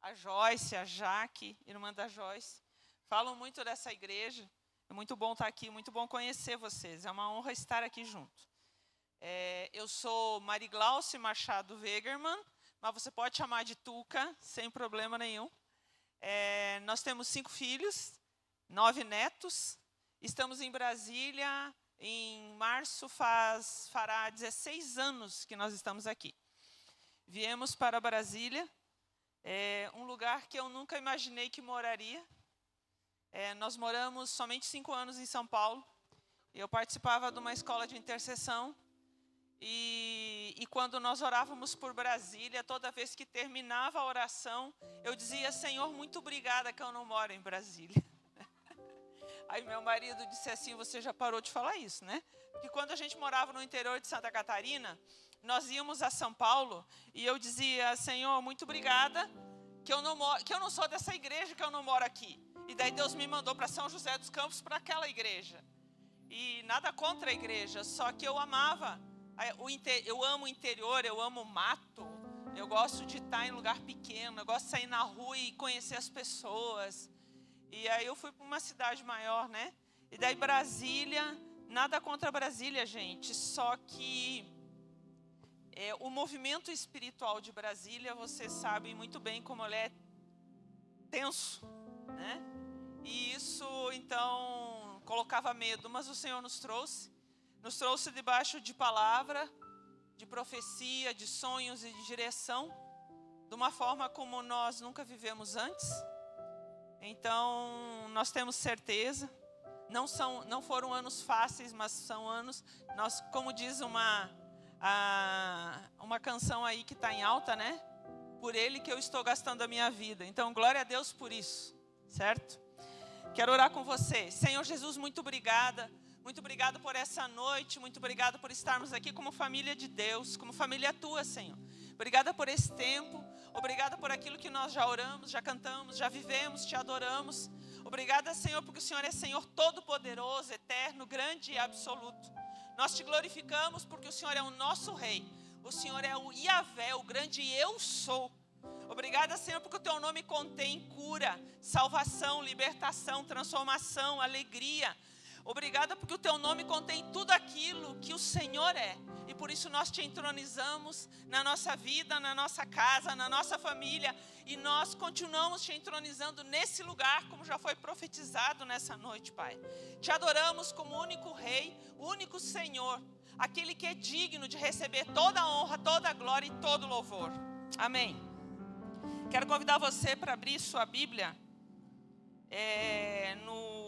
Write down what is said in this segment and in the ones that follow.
a Joyce, a Jaque, irmã da Joyce, falam muito dessa igreja. É muito bom estar aqui, muito bom conhecer vocês. É uma honra estar aqui junto. Eu sou Mariglauce Machado Wegerman, mas você pode chamar de Tuca, sem problema nenhum. Nós temos 5 filhos, 9 netos. Estamos em Brasília. Em março fará 16 anos que nós estamos aqui. Viemos para Brasília, um lugar que eu nunca imaginei que moraria. Nós moramos somente 5 anos em São Paulo. Eu participava de uma escola de intercessão. E quando nós orávamos por Brasília, toda vez que terminava a oração, eu dizia: Senhor, muito obrigada que eu não moro em Brasília. Aí meu marido disse assim: você já parou de falar isso, né? Porque quando a gente morava no interior de Santa Catarina, nós íamos a São Paulo e eu dizia: Senhor, muito obrigada que eu não sou dessa igreja, que eu não moro aqui. E daí Deus me mandou para São José dos Campos, para aquela igreja. E nada contra a igreja, só que eu amava. Eu amo o interior, eu amo o mato. Eu gosto de estar em lugar pequeno, eu gosto de sair na rua e conhecer as pessoas. E aí eu fui para uma cidade maior, né? E daí Brasília, nada contra Brasília, gente. Só que o movimento espiritual de Brasília, vocês sabem muito bem como ele é tenso, né? E isso, então, colocava medo. Mas o Senhor nos trouxe debaixo de palavra, de profecia, de sonhos e de direção, de uma forma como nós nunca vivemos antes. Então, nós temos certeza, não foram anos fáceis, mas são anos, como diz uma canção aí que está em alta, né? Por Ele que eu estou gastando a minha vida. Então, glória a Deus por isso, certo? Quero orar com você. Senhor Jesus, muito obrigada. Muito obrigado por essa noite, muito obrigado por estarmos aqui como família de Deus, como família tua, Senhor. Obrigada por esse tempo, obrigada por aquilo que nós já oramos, já cantamos, já vivemos, te adoramos. Obrigada, Senhor, porque o Senhor é Senhor todo-poderoso, eterno, grande e absoluto. Nós te glorificamos porque o Senhor é o nosso Rei, o Senhor é o Iavé, o grande eu sou. Obrigada, Senhor, porque o teu nome contém cura, salvação, libertação, transformação, alegria. Obrigada porque o teu nome contém tudo aquilo que o Senhor é. E por isso nós te entronizamos na nossa vida, na nossa casa, na nossa família. E nós continuamos te entronizando nesse lugar, como já foi profetizado nessa noite, Pai. Te adoramos como único Rei, único Senhor. Aquele que é digno de receber toda a honra, toda a glória e todo o louvor. Amém. Quero convidar você para abrir sua Bíblia no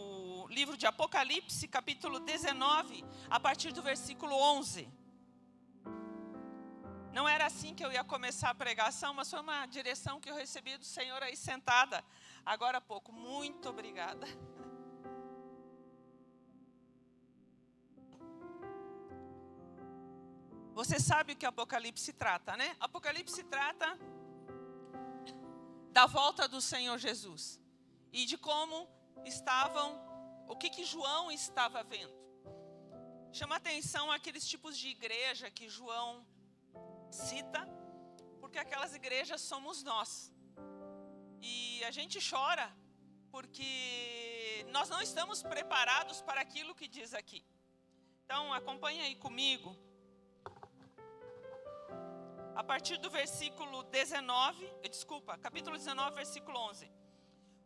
livro de Apocalipse, capítulo 19, a partir do versículo 11. Não era assim que eu ia começar a pregação, mas foi uma direção que eu recebi do Senhor aí sentada, agora há pouco. Muito obrigada. Você sabe o que Apocalipse trata, né? Apocalipse trata da volta do Senhor Jesus e de como o que João estava vendo. Chama atenção aqueles tipos de igreja que João cita, porque aquelas igrejas somos nós. E a gente chora porque nós não estamos preparados para aquilo que diz aqui. Então, acompanha aí comigo. A partir do versículo capítulo 19, versículo 11.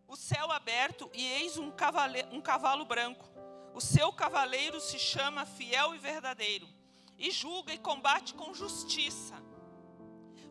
O céu aberto e eis um cavalo branco. O seu cavaleiro se chama Fiel e Verdadeiro, e julga e combate com justiça.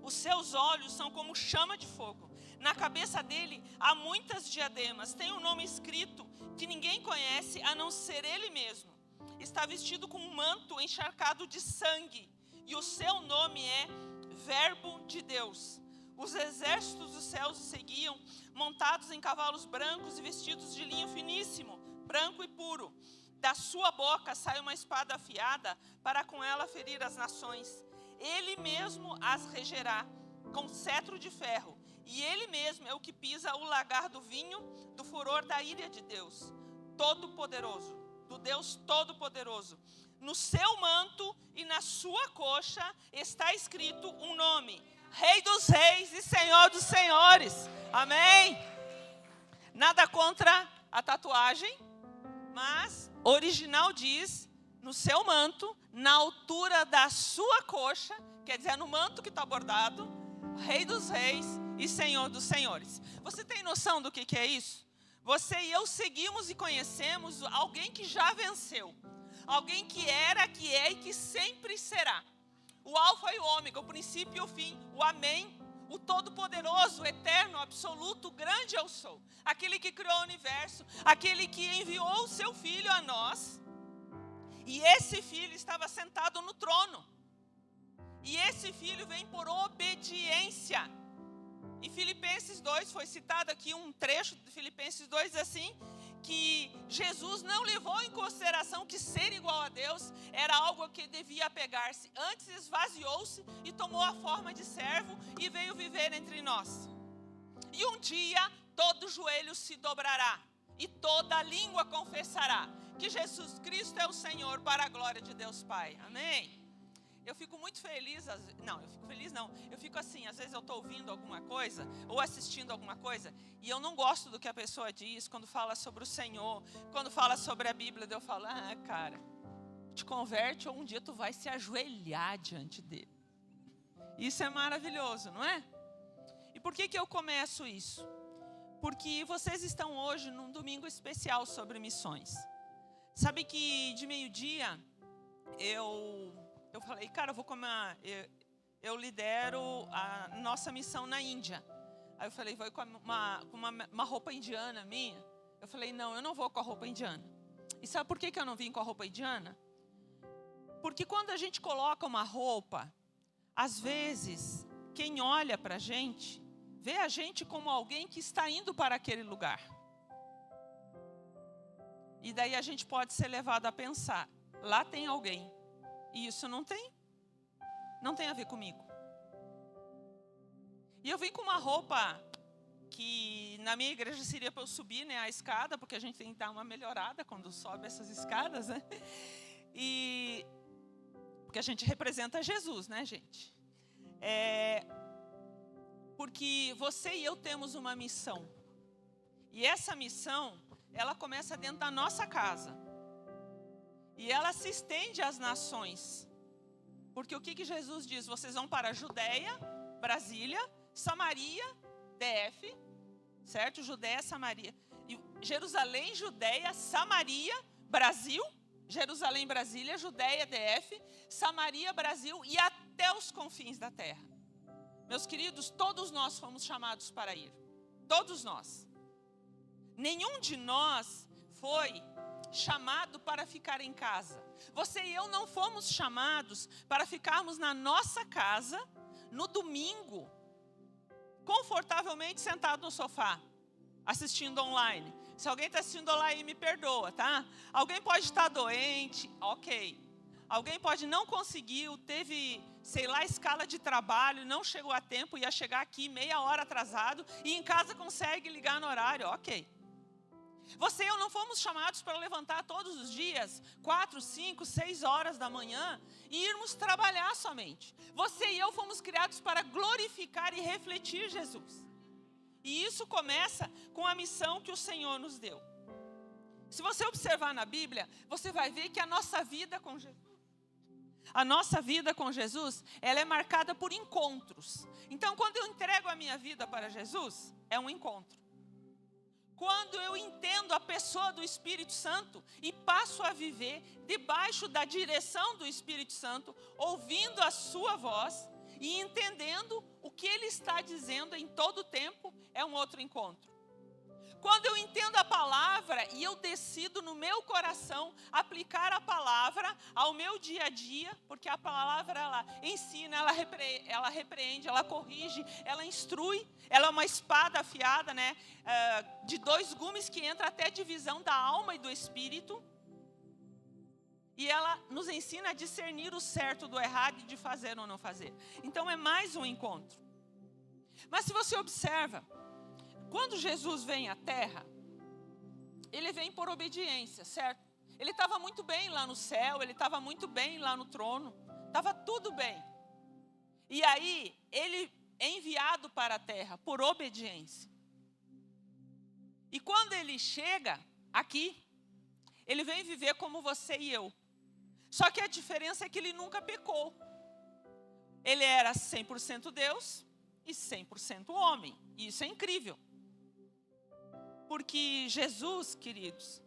Os seus olhos são como chama de fogo. Na cabeça dele há muitas diademas. Tem um nome escrito que ninguém conhece a não ser ele mesmo. Está vestido com um manto encharcado de sangue, e o seu nome é Verbo de Deus. Os exércitos dos céus o seguiam, montados em cavalos brancos e vestidos de linho finíssimo, branco e puro. Da sua boca sai uma espada afiada, para com ela ferir as nações. Ele mesmo as regerá com cetro de ferro, e ele mesmo é o que pisa o lagar do vinho, do furor da ira de Deus Todo-Poderoso, do Deus Todo-Poderoso. No seu manto e na sua coxa está escrito um nome: Rei dos reis e Senhor dos senhores. Amém? Nada contra a tatuagem, mas o original diz, no seu manto, na altura da sua coxa, quer dizer, no manto que está bordado, Rei dos reis e Senhor dos senhores. Você tem noção do que é isso? Você e eu seguimos e conhecemos alguém que já venceu. Alguém que era, que é e que sempre será. O alfa e o ômega, o princípio e o fim, o amém, o todo-poderoso, o eterno, o absoluto, o grande eu sou. Aquele que criou o universo, aquele que enviou o seu filho a nós. E esse filho estava sentado no trono. E esse filho vem por obediência. Em Filipenses 2, foi citado aqui um trecho de Filipenses 2, assim, que Jesus não levou em consideração que ser igual a Deus era algo que devia apegar-se. Antes esvaziou-se e tomou a forma de servo e veio viver entre nós. E um dia todo joelho se dobrará e toda língua confessará que Jesus Cristo é o Senhor, para a glória de Deus Pai. Amém? Eu fico muito feliz, eu fico assim, às vezes eu estou ouvindo alguma coisa, ou assistindo alguma coisa, e eu não gosto do que a pessoa diz, quando fala sobre o Senhor, quando fala sobre a Bíblia, eu falo, cara, te converte ou um dia tu vai se ajoelhar diante dele. Isso é maravilhoso, não é? E por que eu começo isso? Porque vocês estão hoje num domingo especial sobre missões. Sabe que de meio-dia, eu falei, cara, eu lidero a nossa missão na Índia. Aí eu falei, vou com uma roupa indiana minha. Eu falei, não, eu não vou com a roupa indiana. E sabe por que eu não vim com a roupa indiana? Porque quando a gente coloca uma roupa, às vezes, quem olha para a gente, vê a gente como alguém que está indo para aquele lugar. E daí a gente pode ser levado a pensar, lá tem alguém. E isso não tem a ver comigo. E eu vim com uma roupa que na minha igreja seria para eu subir, né, a escada, porque a gente tem que dar uma melhorada quando sobe essas escadas, né? E porque a gente representa Jesus, né, gente? Porque você e eu temos uma missão. E essa missão, ela começa dentro da nossa casa. E ela se estende às nações. Porque o que Jesus diz? Vocês vão para a Judeia, Brasília, Samaria, DF, certo? Judeia, Samaria. E Jerusalém, Judeia, Samaria, Brasil, Jerusalém, Brasília, Judeia, DF, Samaria, Brasil e até os confins da terra. Meus queridos, todos nós fomos chamados para ir. Todos nós. Nenhum de nós foi chamado para ficar em casa. Você e eu não fomos chamados para ficarmos na nossa casa, no domingo, confortavelmente sentado no sofá, assistindo online. Se alguém está assistindo online, me perdoa, tá? Alguém pode estar doente, ok. Alguém pode não conseguir, teve, sei lá, escala de trabalho, não chegou a tempo, ia chegar aqui meia hora atrasado, e em casa consegue ligar no horário, ok. Você e eu não fomos chamados para levantar todos os dias, 4, 5, 6 horas da manhã, e irmos trabalhar somente. Você e eu fomos criados para glorificar e refletir Jesus. E isso começa com a missão que o Senhor nos deu. Se você observar na Bíblia, você vai ver que a nossa vida com Jesus, ela é marcada por encontros. Então, quando eu entrego a minha vida para Jesus, é um encontro. Quando eu entendo a pessoa do Espírito Santo e passo a viver debaixo da direção do Espírito Santo, ouvindo a sua voz e entendendo o que Ele está dizendo em todo o tempo, é um outro encontro. Quando eu entendo a palavra e eu decido no meu coração aplicar a palavra ao meu dia a dia, porque a palavra ela ensina, ela repreende, ela corrige, ela instrui, ela é uma espada afiada, né, de 2 gumes que entra até a divisão da alma e do espírito. E ela nos ensina a discernir o certo do errado e de fazer ou não fazer. Então é mais um encontro. Mas se você observa, quando Jesus vem à terra, ele vem por obediência, certo? Ele estava muito bem lá no céu, ele estava muito bem lá no trono, estava tudo bem. E aí, ele enviado para a terra por obediência. E quando ele chega aqui, ele vem viver como você e eu. Só que a diferença é que ele nunca pecou. Ele era 100% Deus e 100% homem. E isso é incrível. Porque Jesus, queridos,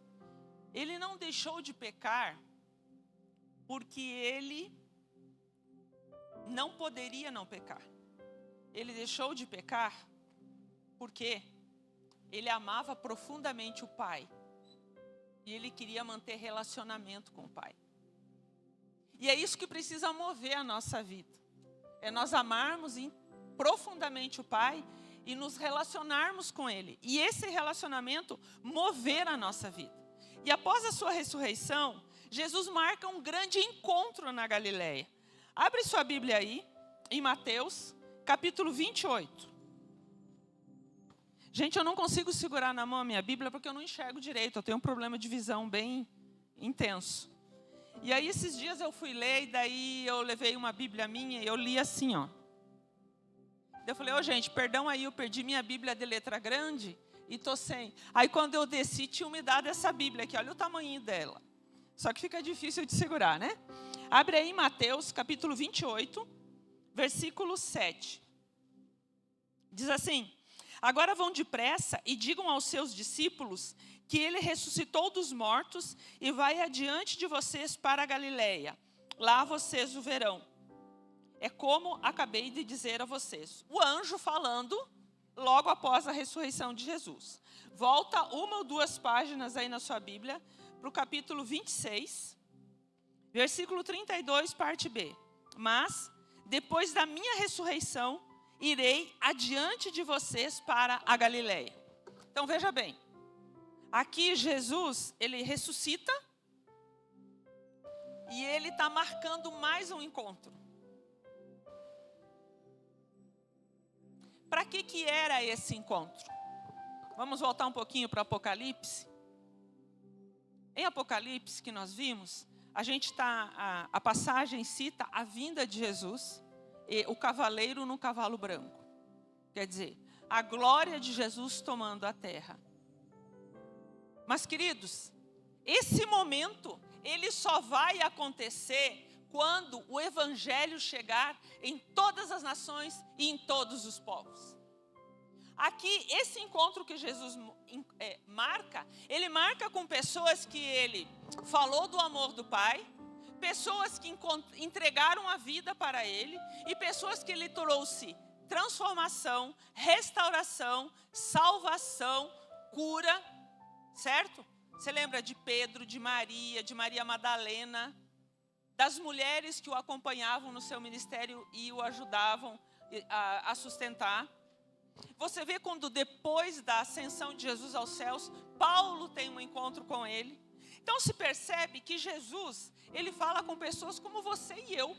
ele não deixou de pecar porque ele não poderia não pecar. Ele deixou de pecar porque ele amava profundamente o Pai. E ele queria manter relacionamento com o Pai. E é isso que precisa mover a nossa vida. É nós amarmos profundamente o Pai e nos relacionarmos com Ele. E esse relacionamento mover a nossa vida. E após a sua ressurreição, Jesus marca um grande encontro na Galileia. Abre sua Bíblia aí, em Mateus, capítulo 28. Gente, eu não consigo segurar na mão a minha Bíblia porque eu não enxergo direito. Eu tenho um problema de visão bem intenso. E aí, esses dias eu fui ler e daí eu levei uma Bíblia minha e eu li assim, ó. Eu falei, gente, perdão aí, eu perdi minha Bíblia de letra grande e tô sem. Aí, quando eu desci, tinha me dado essa Bíblia aqui. Olha o tamanho dela. Só que fica difícil de segurar, né? Abre aí Mateus, capítulo 28, versículo 7. Diz assim: agora vão depressa e digam aos seus discípulos que ele ressuscitou dos mortos e vai adiante de vocês para a Galileia. Lá vocês o verão. É como acabei de dizer a vocês. O anjo falando logo após a ressurreição de Jesus. Volta uma ou duas páginas aí na sua Bíblia para o capítulo 26, versículo 32, parte B. Mas, depois da minha ressurreição, irei adiante de vocês para a Galileia. Então, veja bem. Aqui, Jesus, ele ressuscita. E ele está marcando mais um encontro. Para que era esse encontro? Vamos voltar um pouquinho para Apocalipse. Em Apocalipse, que nós vimos, a passagem cita a vinda de Jesus e o cavaleiro no cavalo branco. Quer dizer, a glória de Jesus tomando a terra. Mas, queridos, esse momento, ele só vai acontecer quando o evangelho chegar em todas as nações e em todos os povos. Aqui, esse encontro que Jesus marca, ele marca com pessoas que ele falou do amor do Pai, pessoas que entregaram a vida para ele e pessoas que ele trouxe transformação, restauração, salvação, cura, certo? Você lembra de Pedro, de Maria Madalena, das mulheres que o acompanhavam no seu ministério e o ajudavam a sustentar. Você vê quando depois da ascensão de Jesus aos céus, Paulo tem um encontro com ele. Então se percebe que Jesus, ele fala com pessoas como você e eu.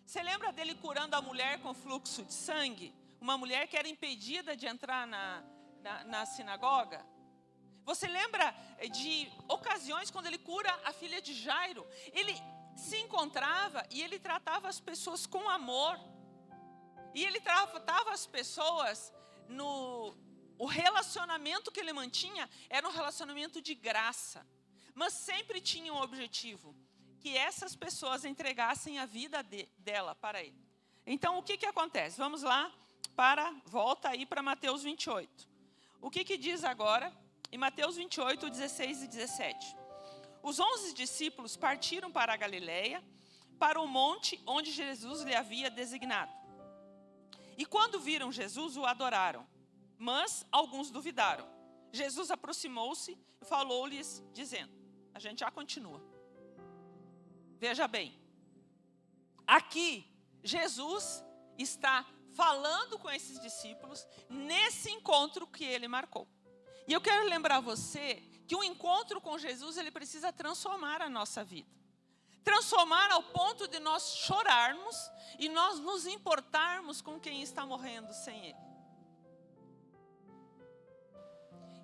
Você lembra dele curando a mulher com fluxo de sangue? Uma mulher que era impedida de entrar na sinagoga? Você lembra de ocasiões quando ele cura a filha de Jairo? Ele se encontrava e ele tratava as pessoas com amor. E ele tratava as pessoas o relacionamento que ele mantinha era um relacionamento de graça. Mas sempre tinha um objetivo, que essas pessoas entregassem a vida dela para ele. Então, o que acontece? Vamos lá, volta aí para Mateus 28. O que diz agora em Mateus 28, 16 e 17? Os 11 discípulos partiram para a Galileia, para o monte onde Jesus lhe havia designado. E quando viram Jesus, o adoraram, mas alguns duvidaram. Jesus aproximou-se e falou-lhes, dizendo, a gente já continua. Veja bem, aqui Jesus está falando com esses discípulos nesse encontro que ele marcou. E eu quero lembrar você que o encontro com Jesus, ele precisa transformar a nossa vida. Transformar ao ponto de nós chorarmos e nós nos importarmos com quem está morrendo sem ele.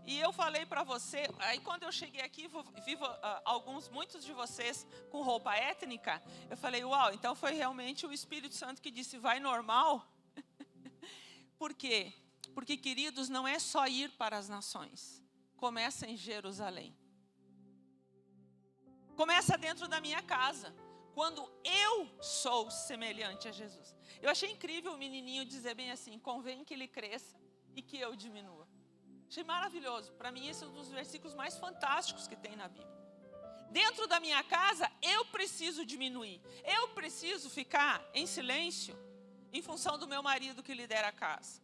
E eu falei para você, aí quando eu cheguei aqui, vi muitos de vocês com roupa étnica, eu falei, uau, então foi realmente o Espírito Santo que disse, vai normal. Por quê? Porque, queridos, não é só ir para as nações. Começa em Jerusalém. Começa dentro da minha casa. Quando eu sou semelhante a Jesus. Eu achei incrível o menininho dizer bem assim: convém que ele cresça e que eu diminua. Achei maravilhoso. Para mim, esse é um dos versículos mais fantásticos que tem na Bíblia. Dentro da minha casa, eu preciso diminuir. Eu preciso ficar em silêncio em função do meu marido que lidera a casa.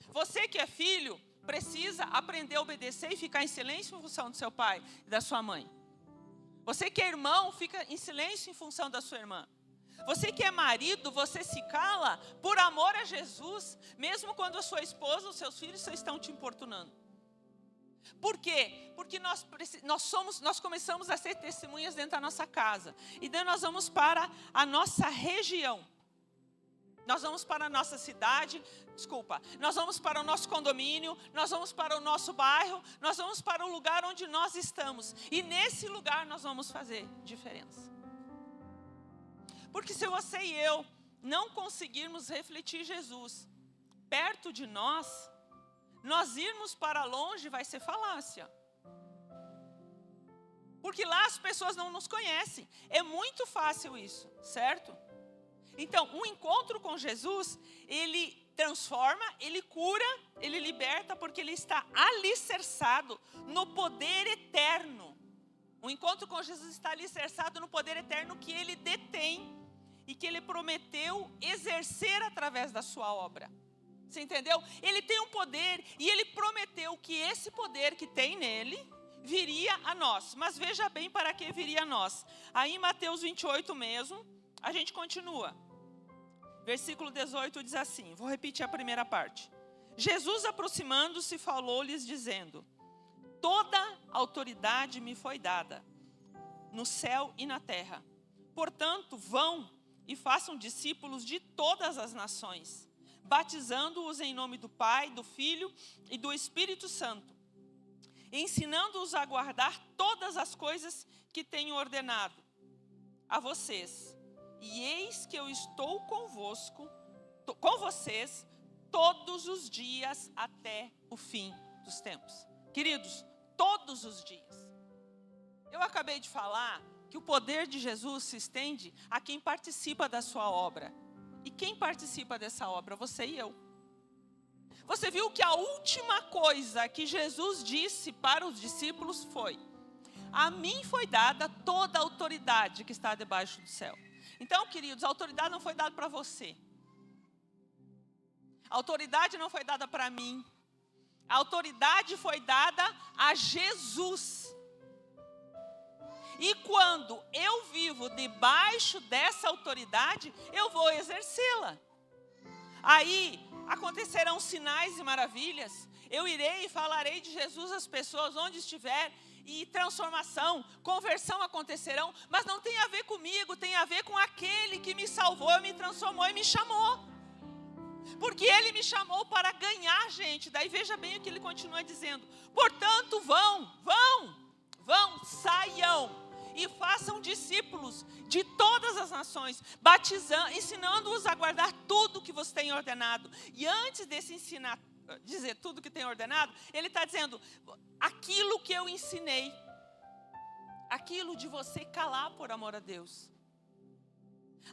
Você que é filho, precisa aprender a obedecer e ficar em silêncio em função do seu pai e da sua mãe. Você que é irmão, fica em silêncio em função da sua irmã. Você que é marido, você se cala por amor a Jesus, mesmo quando a sua esposa ou seus filhos estão te importunando. Por quê? Porque nós começamos a ser testemunhas dentro da nossa casa. E daí nós vamos para a nossa região. Nós vamos para a nossa cidade, nós vamos para o nosso condomínio, nós vamos para o nosso bairro, nós vamos para o lugar onde nós estamos. E nesse lugar nós vamos fazer diferença. Porque se você e eu não conseguirmos refletir Jesus perto de nós irmos para longe vai ser falácia. Porque lá as pessoas não nos conhecem. É muito fácil isso, certo? Então, um encontro com Jesus, ele transforma, ele cura, ele liberta, porque ele está alicerçado no poder eterno. O encontro com Jesus está alicerçado no poder eterno que ele detém e que ele prometeu exercer através da sua obra. Você entendeu? Ele tem um poder e ele prometeu que esse poder que tem nele viria a nós. Mas veja bem para que viria a nós. Aí em Mateus 28 mesmo, a gente continua. Versículo 18 diz assim, vou repetir a primeira parte. Jesus, aproximando-se, falou-lhes dizendo: toda autoridade me foi dada, no céu e na terra. Portanto, vão e façam discípulos de todas as nações, batizando-os em nome do Pai, do Filho e do Espírito Santo, ensinando-os a guardar todas as coisas que tenho ordenado a vocês. E eis que eu estou com vocês, todos os dias até o fim dos tempos. Queridos, todos os dias. Eu acabei de falar que o poder de Jesus se estende a quem participa da sua obra. E quem participa dessa obra? Você e eu. Você viu que a última coisa que Jesus disse para os discípulos foi: a mim foi dada toda a autoridade que está debaixo do céu. Então, queridos, a autoridade não foi dada para você. A autoridade não foi dada para mim. A autoridade foi dada a Jesus. E quando eu vivo debaixo dessa autoridade, eu vou exercê-la. Aí acontecerão sinais e maravilhas. Eu irei e falarei de Jesus às pessoas onde estiver. E transformação, conversão acontecerão. Mas não tem a ver comigo, tem a ver com aquele que me salvou, me transformou e me chamou. Porque ele me chamou para ganhar gente. Daí veja bem o que ele continua dizendo. Portanto, saiam e façam discípulos de todas as nações, batizando, ensinando-os a guardar tudo que você tem ordenado. E antes desse dizer tudo que tem ordenado, ele está dizendo: aquilo que eu ensinei, aquilo de você calar por amor a Deus,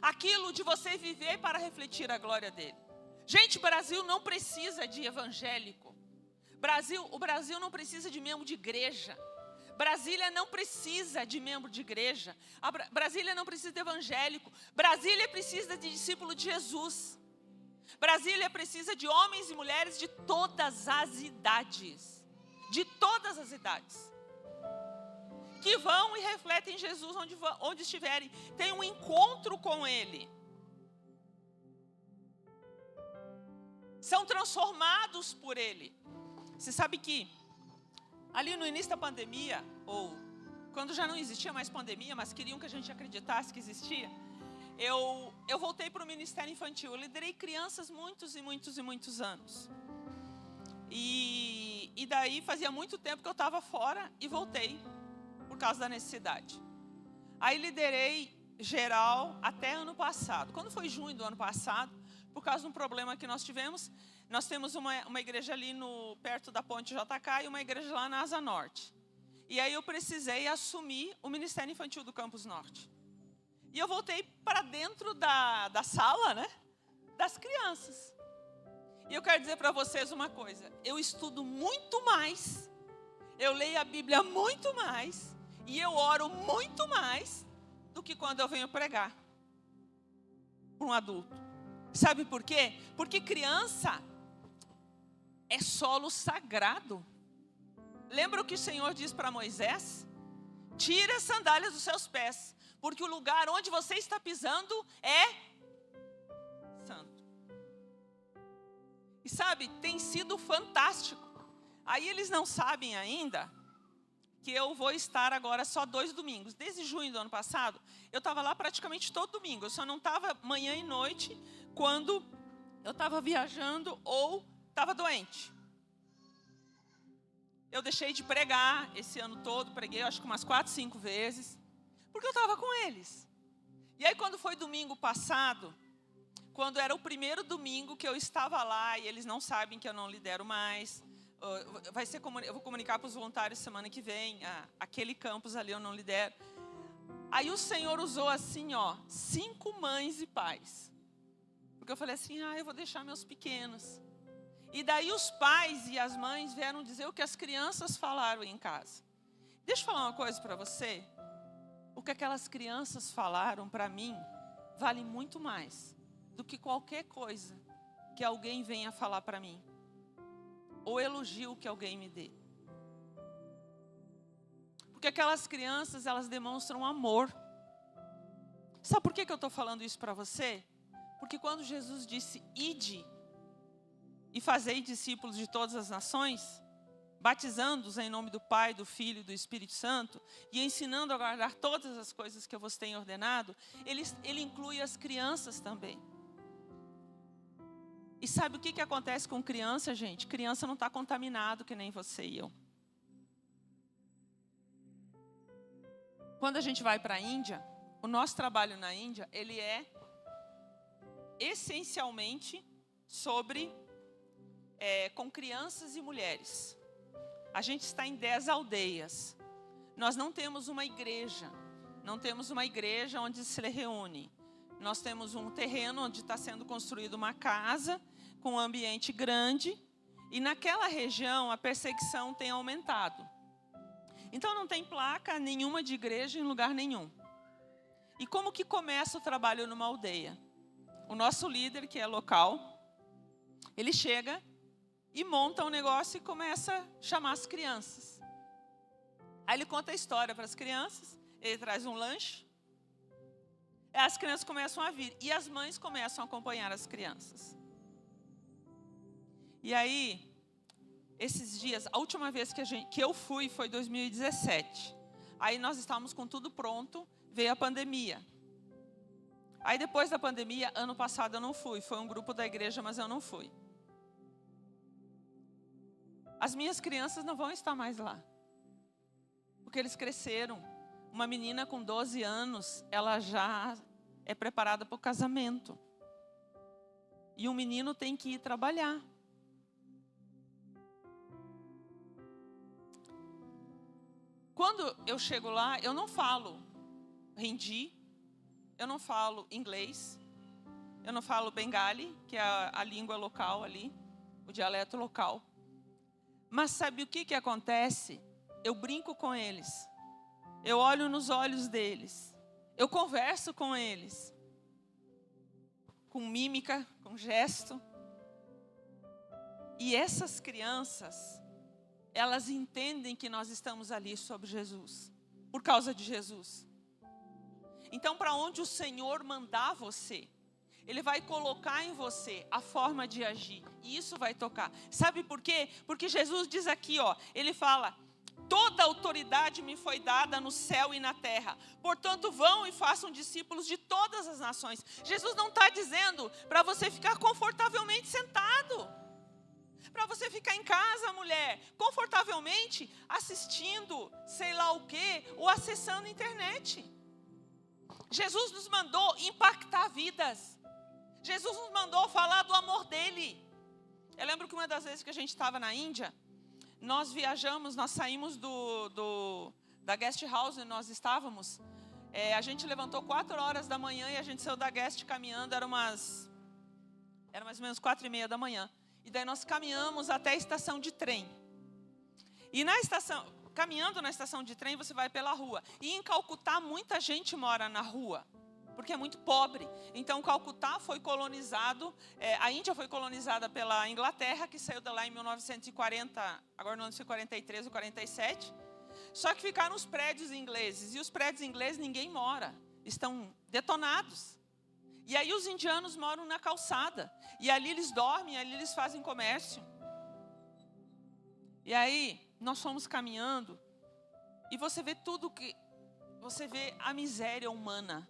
aquilo de você viver para refletir a glória dele. Gente, o Brasil não precisa de evangélico. O Brasil não precisa de membro de igreja. Brasília não precisa de membro de igreja. Brasília não precisa de evangélico. Brasília precisa de discípulo de Jesus. Brasília precisa de homens e mulheres de todas as idades. De todas as idades. Que vão e refletem Jesus onde estiverem. Tem um encontro com Ele. São transformados por Ele. Você sabe que ali no início da pandemia, ou quando já não existia mais pandemia, mas queriam que a gente acreditasse que existia, eu voltei para o Ministério Infantil. Eu liderei crianças muitos anos. E daí fazia muito tempo que eu estava fora e voltei por causa da necessidade. Aí liderei geral até ano passado. Quando foi junho do ano passado, por causa de um problema que nós tivemos, Nós temos uma igreja ali perto da Ponte JK e uma igreja lá na Asa Norte. E aí eu precisei assumir o Ministério Infantil do Campus Norte. E eu voltei para dentro da sala, né, das crianças. E eu quero dizer para vocês uma coisa. Eu estudo muito mais, eu leio a Bíblia muito mais, e eu oro muito mais do que quando eu venho pregar para um adulto. Sabe por quê? Porque criança é solo sagrado. Lembra o que o Senhor diz para Moisés? Tire as sandálias dos seus pés, porque o lugar onde você está pisando é santo. E sabe, tem sido fantástico. Aí eles não sabem ainda que eu vou estar agora só 2 domingos. Desde junho do ano passado, eu estava lá praticamente todo domingo. Eu só não estava manhã e noite quando eu estava viajando ou estava doente. Eu deixei de pregar esse ano todo, preguei acho que umas 4, 5 vezes, porque eu estava com eles. E aí quando foi domingo passado, quando era o primeiro domingo que eu estava lá, e eles não sabem que eu não lidero mais, eu vou comunicar para os voluntários semana que vem, aquele campus ali eu não lidero. Aí o Senhor usou assim, 5 mães e pais. Porque eu falei assim, eu vou deixar meus pequenos. E daí os pais e as mães vieram dizer o que as crianças falaram em casa. Deixa eu falar uma coisa para você. O que aquelas crianças falaram para mim vale muito mais do que qualquer coisa que alguém venha falar para mim. Ou elogio que alguém me dê. Porque aquelas crianças, elas demonstram amor. Sabe por que eu estou falando isso para você? Porque quando Jesus disse, ide e fazei discípulos de todas as nações, batizando-os em nome do Pai, do Filho e do Espírito Santo, e ensinando a guardar todas as coisas que eu vos tenho ordenado, ele inclui as crianças também. E sabe o que acontece com criança, gente? Criança não está contaminado que nem você e eu. Quando a gente vai para a Índia, o nosso trabalho na Índia, ele é essencialmente com crianças e mulheres. A gente está em 10 aldeias. Nós não temos uma igreja. Não temos uma igreja onde se reúne. Nós temos um terreno onde está sendo construída uma casa com um ambiente grande. E naquela região a perseguição tem aumentado. Então não tem placa nenhuma de igreja em lugar nenhum. E como que começa o trabalho numa aldeia? O nosso líder, que é local, ele chega e monta um negócio e começa a chamar as crianças. Aí ele conta a história para as crianças, ele traz um lanche, as crianças começam a vir e as mães começam a acompanhar as crianças. E aí, esses dias, a última vez que eu fui foi 2017. Aí nós estávamos com tudo pronto, veio a pandemia. Aí depois da pandemia, ano passado eu não fui, foi um grupo da igreja, mas eu não fui. As minhas crianças não vão estar mais lá, porque eles cresceram. Uma menina com 12 anos, ela já é preparada para o casamento. E um menino tem que ir trabalhar. Quando eu chego lá, eu não falo hindi, eu não falo inglês, eu não falo bengali, que é a língua local ali, o dialeto local. Mas sabe o que acontece? Eu brinco com eles, eu olho nos olhos deles, eu converso com eles, com mímica, com gesto. E essas crianças, elas entendem que nós estamos ali sobre Jesus, por causa de Jesus. Então, para onde o Senhor mandar você, Ele vai colocar em você a forma de agir. E isso vai tocar. Sabe por quê? Porque Jesus diz aqui, Ele fala, toda autoridade me foi dada no céu e na terra. Portanto, vão e façam discípulos de todas as nações. Jesus não está dizendo para você ficar confortavelmente sentado. Para você ficar em casa, mulher, confortavelmente assistindo, sei lá o quê, ou acessando a internet. Jesus nos mandou impactar vidas. Jesus nos mandou falar do amor dele. Eu lembro que uma das vezes que a gente estava na Índia, nós viajamos, nós saímos da guest house onde nós estávamos. A gente levantou 4 horas da manhã e a gente saiu da guest caminhando, era mais ou menos 4:30 da manhã. E daí nós caminhamos até a estação de trem. E caminhando na estação de trem, você vai pela rua. E em Calcutá, muita gente mora na rua, porque é muito pobre. Então, Calcutá foi colonizado, a Índia foi colonizada pela Inglaterra, que saiu de lá em 1940, agora 1943 ou 47. Só que ficaram os prédios ingleses, e os prédios ingleses ninguém mora, estão detonados. E aí os indianos moram na calçada, e ali eles dormem, ali eles fazem comércio. E aí nós fomos caminhando, e você vê a miséria humana.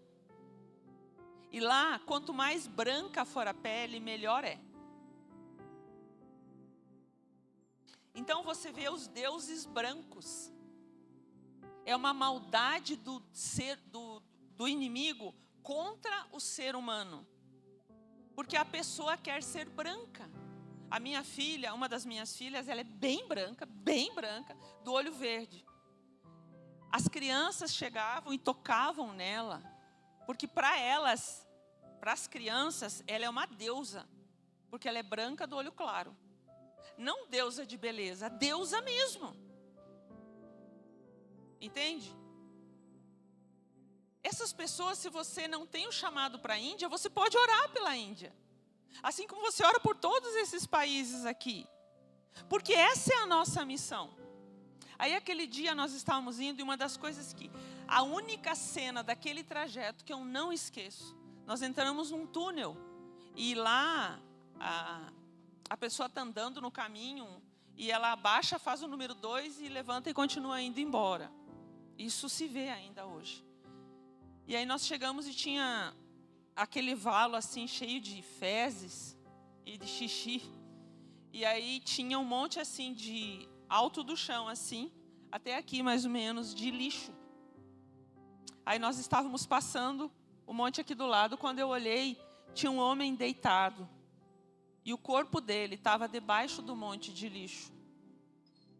E lá, quanto mais branca for a pele, melhor é. Então você vê os deuses brancos. É uma maldade do inimigo contra o ser humano. Porque a pessoa quer ser branca. A minha filha, uma das minhas filhas, ela é bem branca, do olho verde. As crianças chegavam e tocavam nela. Porque para as crianças, ela é uma deusa. Porque ela é branca do olho claro. Não deusa de beleza, deusa mesmo. Entende? Essas pessoas, se você não tem o chamado para a Índia, você pode orar pela Índia. Assim como você ora por todos esses países aqui. Porque essa é a nossa missão. Aí aquele dia nós estávamos indo e uma das coisas a única cena daquele trajeto que eu não esqueço. Nós entramos num túnel e lá a pessoa está andando no caminho e ela abaixa, faz o número 2 e levanta e continua indo embora. Isso se vê ainda hoje. E aí nós chegamos e tinha aquele valo assim cheio de fezes e de xixi. E aí tinha um monte assim de alto do chão assim, até aqui mais ou menos, de lixo. Aí nós estávamos passando o monte aqui do lado, quando eu olhei, tinha um homem deitado. E o corpo dele estava debaixo do monte de lixo,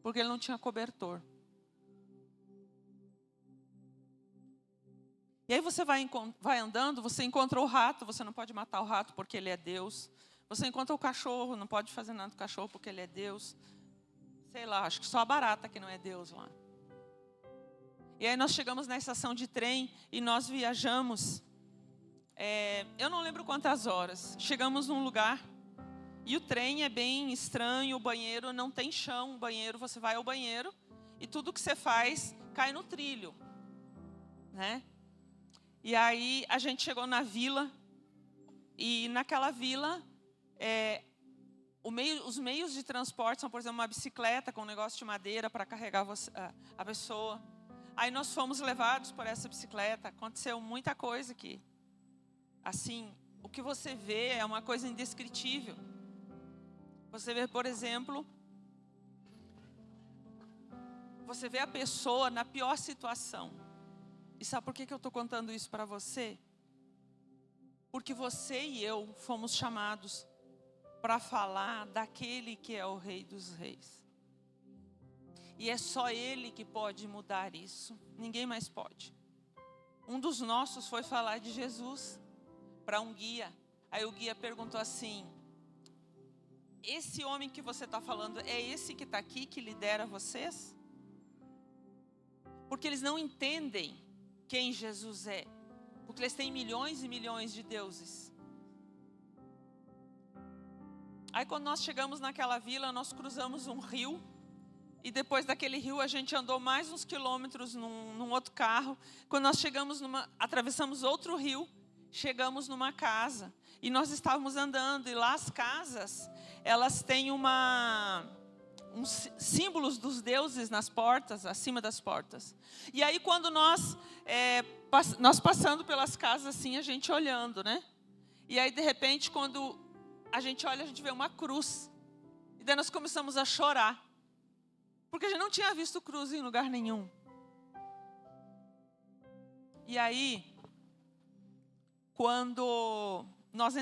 porque ele não tinha cobertor. E aí você vai andando, você encontra o rato, você não pode matar o rato porque ele é Deus. Você encontra o cachorro, não pode fazer nada com o cachorro porque ele é Deus. Sei lá, acho que só a barata que não é Deus lá. E aí nós chegamos na estação de trem e nós viajamos. Eu não lembro quantas horas. Chegamos num lugar e o trem é bem estranho, o banheiro não tem chão. O banheiro, você vai ao banheiro e tudo que você faz cai no trilho, né? E aí a gente chegou na vila, e naquela vila, os meios de transporte são, por exemplo, uma bicicleta com um negócio de madeira para carregar a pessoa. Aí nós fomos levados por essa bicicleta, aconteceu muita coisa aqui. Assim, o que você vê é uma coisa indescritível. Você vê, por exemplo, você vê a pessoa na pior situação. E sabe por que eu estou contando isso para você? Porque você e eu fomos chamados para falar daquele que é o Rei dos Reis. E é só Ele que pode mudar isso. Ninguém mais pode. Um dos nossos foi falar de Jesus para um guia. Aí o guia perguntou assim: esse homem que você está falando é esse que está aqui, que lidera vocês? Porque eles não entendem quem Jesus é. Porque eles têm milhões e milhões de deuses. Aí quando nós chegamos naquela vila, nós cruzamos um rio. E depois daquele rio a gente andou mais uns quilômetros num outro carro. Quando nós atravessamos outro rio, chegamos numa casa. E nós estávamos andando, e lá as casas, elas têm uns símbolos dos deuses nas portas, acima das portas. E aí quando nós passando pelas casas assim, a gente olhando, né? E aí de repente quando a gente olha, a gente vê uma cruz. E daí nós começamos a chorar. Porque a gente não tinha visto cruz em lugar nenhum. E aí, quando nós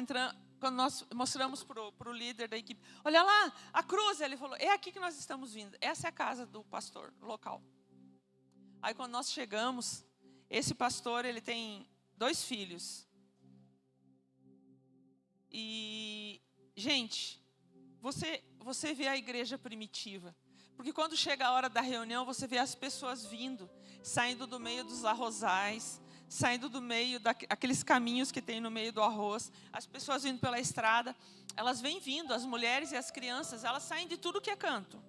quando nós mostramos para o líder da equipe, olha lá, a cruz, ele falou, é aqui que nós estamos vindo. Essa é a casa do pastor local. Aí quando nós chegamos, esse pastor, ele tem 2 filhos. E, gente, você vê a igreja primitiva. Porque quando chega a hora da reunião, você vê as pessoas vindo, saindo do meio dos arrozais, saindo do meio daqueles caminhos que tem no meio do arroz, as pessoas vindo pela estrada, elas vêm vindo, as mulheres e as crianças, elas saem de tudo que é canto.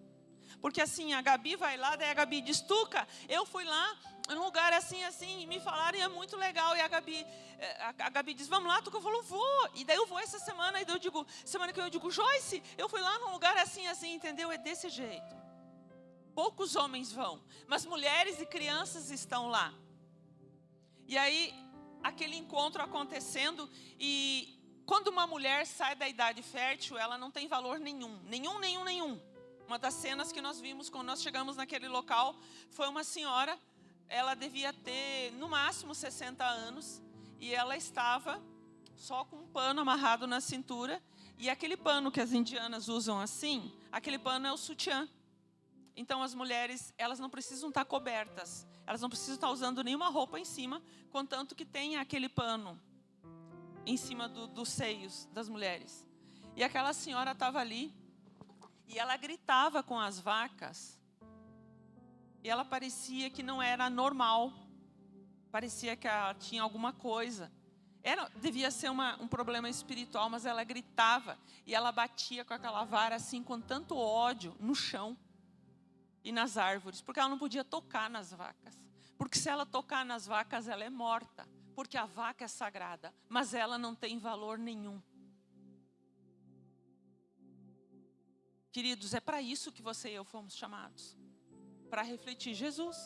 Porque assim, a Gabi vai lá, daí a Gabi diz, Tuca, eu fui lá, num lugar assim, e me falaram, e é muito legal. E a Gabi diz, vamos lá, Tuca falou, vou. E daí eu vou essa semana, e daí eu digo, semana que eu digo, Joyce, eu fui lá num lugar assim, entendeu? É desse jeito. Poucos homens vão, mas mulheres e crianças estão lá. E aí, aquele encontro acontecendo, e quando uma mulher sai da idade fértil, ela não tem valor nenhum. Uma das cenas que nós vimos quando nós chegamos naquele local, foi uma senhora, ela devia ter no máximo 60 anos, e ela estava só com um pano amarrado na cintura, e aquele pano que as indianas usam assim, aquele pano é o sutiã. Então as mulheres, elas não precisam estar cobertas, elas não precisam estar usando nenhuma roupa em cima, contanto que tenha aquele pano em cima dos seios das mulheres. E aquela senhora estava ali, e ela gritava com as vacas, e ela parecia que não era normal, parecia que ela tinha alguma coisa. Devia ser um problema espiritual, mas ela gritava, e ela batia com aquela vara assim, com tanto ódio, no chão e nas árvores, porque ela não podia tocar nas vacas. Porque se ela tocar nas vacas, ela é morta, porque a vaca é sagrada, mas ela não tem valor nenhum. Queridos, é para isso que você e eu fomos chamados, para refletir Jesus.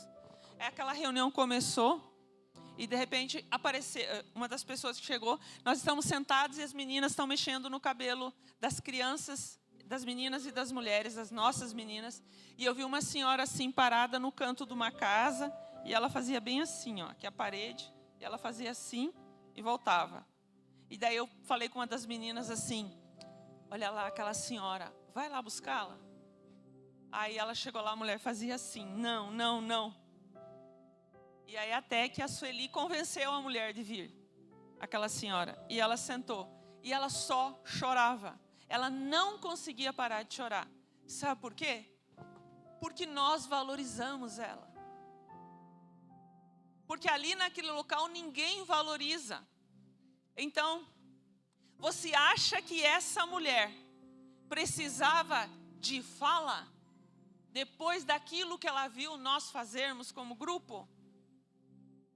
Aquela reunião começou, e de repente apareceu uma das pessoas que chegou, nós estamos sentados e as meninas estão mexendo no cabelo das crianças, das meninas e das mulheres, as nossas meninas, e eu vi uma senhora assim parada no canto de uma casa, e ela fazia bem assim, ó, aqui a parede, e ela fazia assim e voltava. E daí eu falei com uma das meninas assim, olha lá aquela senhora, vai lá buscá-la. Aí ela chegou lá, a mulher fazia assim, não. E aí até que a Sueli convenceu a mulher de vir, aquela senhora, e ela sentou, e ela só chorava. Ela não conseguia parar de chorar. Sabe por quê? Porque nós valorizamos ela. Porque ali naquele local ninguém valoriza. Então, você acha que essa mulher precisava de fala depois daquilo que ela viu nós fazermos como grupo?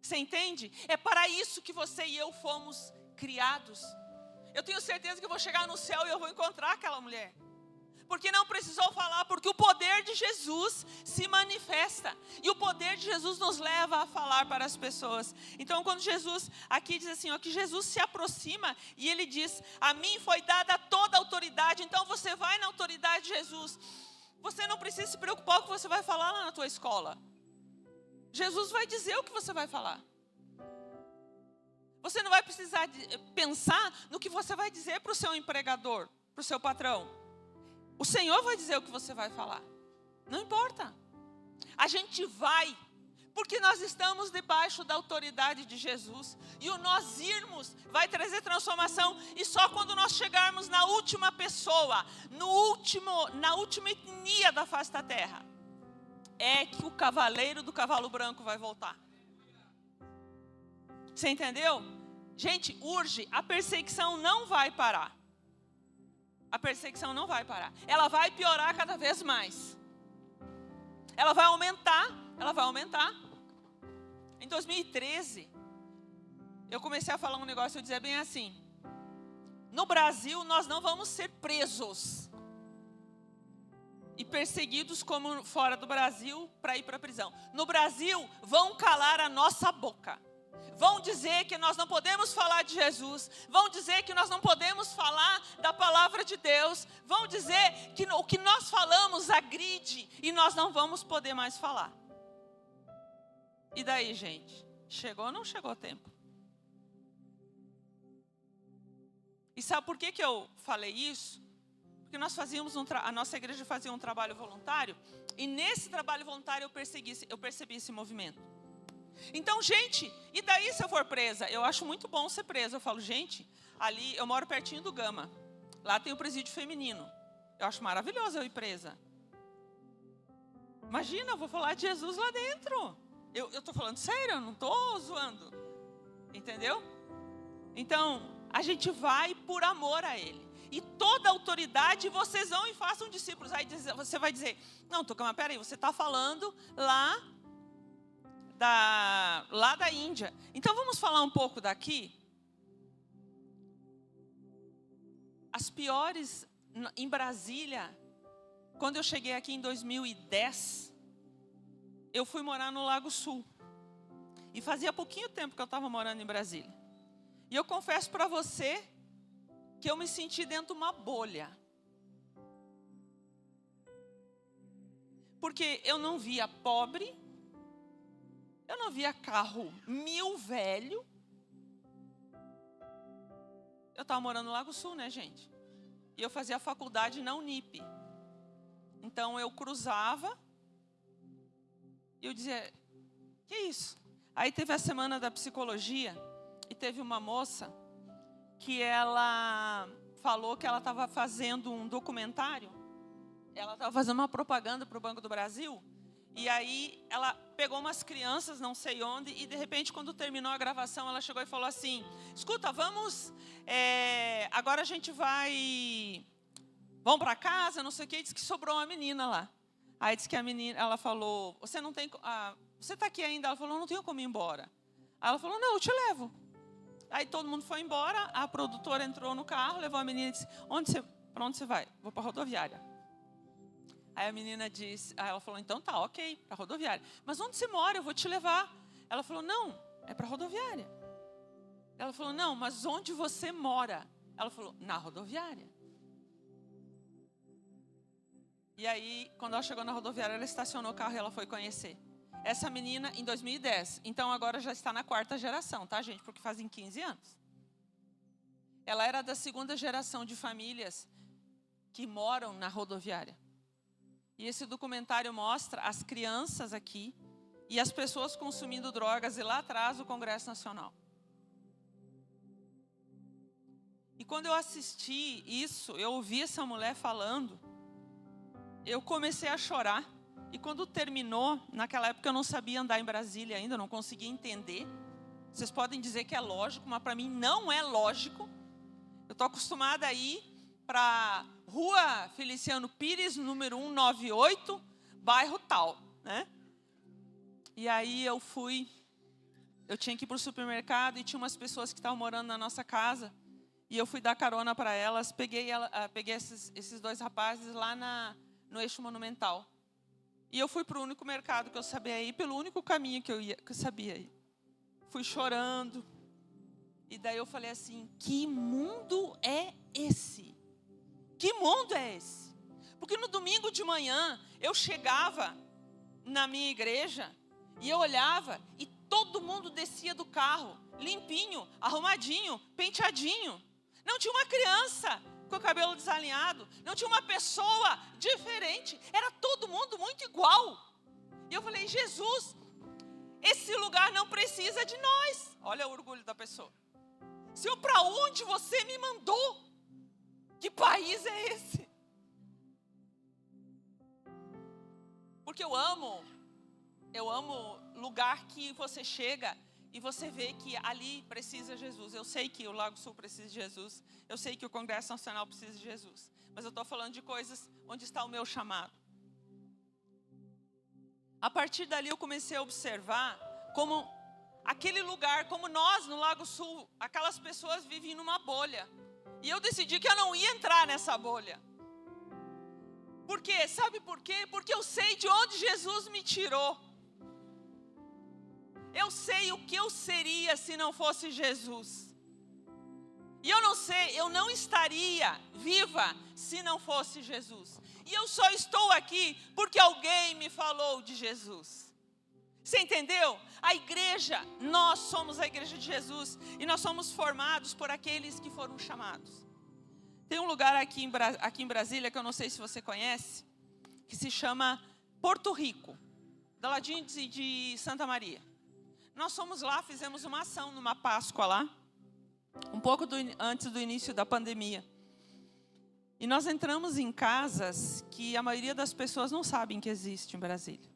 Você entende? É para isso que você e eu fomos criados. Eu tenho certeza que eu vou chegar no céu e eu vou encontrar aquela mulher. Porque não precisou falar, porque o poder de Jesus se manifesta. E o poder de Jesus nos leva a falar para as pessoas. Então quando Jesus, aqui diz assim, ó, que Jesus se aproxima e ele diz, a mim foi dada toda a autoridade. Então você vai na autoridade de Jesus. Você não precisa se preocupar com o que você vai falar lá na tua escola. Jesus vai dizer o que você vai falar. Você não vai precisar pensar no que você vai dizer para o seu empregador, para o seu patrão. O Senhor vai dizer o que você vai falar. Não importa. A gente vai, porque nós estamos debaixo da autoridade de Jesus. E o nós irmos vai trazer transformação. E só quando nós chegarmos na última pessoa, na última etnia da face da terra, é que o cavaleiro do cavalo branco vai voltar. Você entendeu? Gente, urge, a perseguição não vai parar. A perseguição não vai parar. Ela vai piorar cada vez mais. Ela vai aumentar. Em 2013, eu comecei a falar um negócio, eu dizia bem assim, no Brasil nós não vamos ser presos e perseguidos como fora do Brasil para ir para a prisão. No Brasil vão calar a nossa boca. Vão dizer que nós não podemos falar de Jesus. Vão dizer que nós não podemos falar da palavra de Deus. Vão dizer que o que nós falamos agride e nós não vamos poder mais falar. E daí, gente? Chegou ou não chegou o tempo? E sabe por que eu falei isso? Porque nós fazíamos a nossa igreja fazia um trabalho voluntário, e nesse trabalho voluntário eu percebi esse movimento. Então, gente, e daí se eu for presa? Eu acho muito bom ser presa. Eu falo, gente, ali eu moro pertinho do Gama. Lá tem o presídio feminino. Eu acho maravilhoso eu ir presa. Imagina, eu vou falar de Jesus lá dentro. Eu estou falando sério, eu não estou zoando. Entendeu? Então, a gente vai por amor a Ele. E toda autoridade, vocês vão e façam discípulos. Aí você vai dizer, não, Tucano, mas peraí, você está falando lá da Índia. Então, vamos falar um pouco daqui. As piores, em Brasília, quando eu cheguei aqui em 2010, eu fui morar no Lago Sul. E fazia pouquinho tempo que eu estava morando em Brasília. E eu confesso para você que eu me senti dentro de uma bolha. Porque eu não via pobre, eu não via carro 1000 velho. Eu estava morando no Lago Sul, né, gente? E eu fazia faculdade na Unip. Então eu cruzava e eu dizia, que isso? Aí teve a semana da psicologia e teve uma moça que ela falou que ela estava fazendo um documentário. Ela estava fazendo uma propaganda para o Banco do Brasil. E aí ela pegou umas crianças, não sei onde, e de repente, quando terminou a gravação, ela chegou e falou assim, escuta, vamos, agora a gente vamos para casa, não sei o quê, e disse que sobrou uma menina lá. Aí disse que a menina, ela falou, você está aqui ainda? Ela falou, não tenho como ir embora. Aí ela falou, não, eu te levo. Aí todo mundo foi embora, a produtora entrou no carro, levou a menina e disse, para onde você vai? Vou para a rodoviária. Aí a menina disse, aí ela falou, então tá, ok, para a rodoviária. Mas onde você mora? Eu vou te levar. Ela falou, não, é para a rodoviária. Ela falou, não, mas onde você mora? Ela falou, na rodoviária. E aí, quando ela chegou na rodoviária, ela estacionou o carro e ela foi conhecer. Essa menina em 2010, então agora já está na 4ª geração, tá, gente? Porque fazem 15 anos. Ela era da 2ª geração de famílias que moram na rodoviária. E esse documentário mostra as crianças aqui e as pessoas consumindo drogas e lá atrás o Congresso Nacional. E quando eu assisti isso, eu ouvi essa mulher falando, eu comecei a chorar. E quando terminou, naquela época eu não sabia andar em Brasília ainda, não conseguia entender. Vocês podem dizer que é lógico, mas para mim não é lógico. Eu estou acostumada a ir para Rua Feliciano Pires, número 198, bairro tal, né? E aí eu tinha que ir para o supermercado e tinha umas pessoas que estavam morando na nossa casa. E eu fui dar carona para elas, peguei esses 2 rapazes lá no Eixo Monumental. E eu fui para o único mercado que eu sabia ir, pelo único caminho que eu sabia ir. Fui chorando. E daí eu falei assim, que mundo é esse? Que mundo é esse? Porque no domingo de manhã, eu chegava na minha igreja, e eu olhava, e todo mundo descia do carro, limpinho, arrumadinho, penteadinho. Não tinha uma criança com o cabelo desalinhado, não tinha uma pessoa diferente, era todo mundo muito igual. E eu falei, Jesus, esse lugar não precisa de nós. Olha o orgulho da pessoa. Senhor, para onde você me mandou? Que país é esse? Porque eu amo lugar que você chega e você vê que ali precisa Jesus. Eu sei que o Lago Sul precisa de Jesus. Eu sei que o Congresso Nacional precisa de Jesus. Mas eu estou falando de coisas onde está o meu chamado. A partir dali eu comecei a observar como aquele lugar, como nós no Lago Sul, aquelas pessoas vivem numa bolha. E eu decidi que eu não ia entrar nessa bolha. Por quê? Sabe por quê? Porque eu sei de onde Jesus me tirou. Eu sei o que eu seria se não fosse Jesus. E eu não estaria viva se não fosse Jesus. E eu só estou aqui porque alguém me falou de Jesus. Você entendeu? A igreja, nós somos a igreja de Jesus. E nós somos formados por aqueles que foram chamados. Tem um lugar aqui em Brasília, que eu não sei se você conhece, que se chama Porto Rico, do ladinho de Santa Maria. Nós fomos lá, fizemos uma ação numa Páscoa lá, um pouco antes do início da pandemia. E nós entramos em casas que a maioria das pessoas não sabem que existe em Brasília.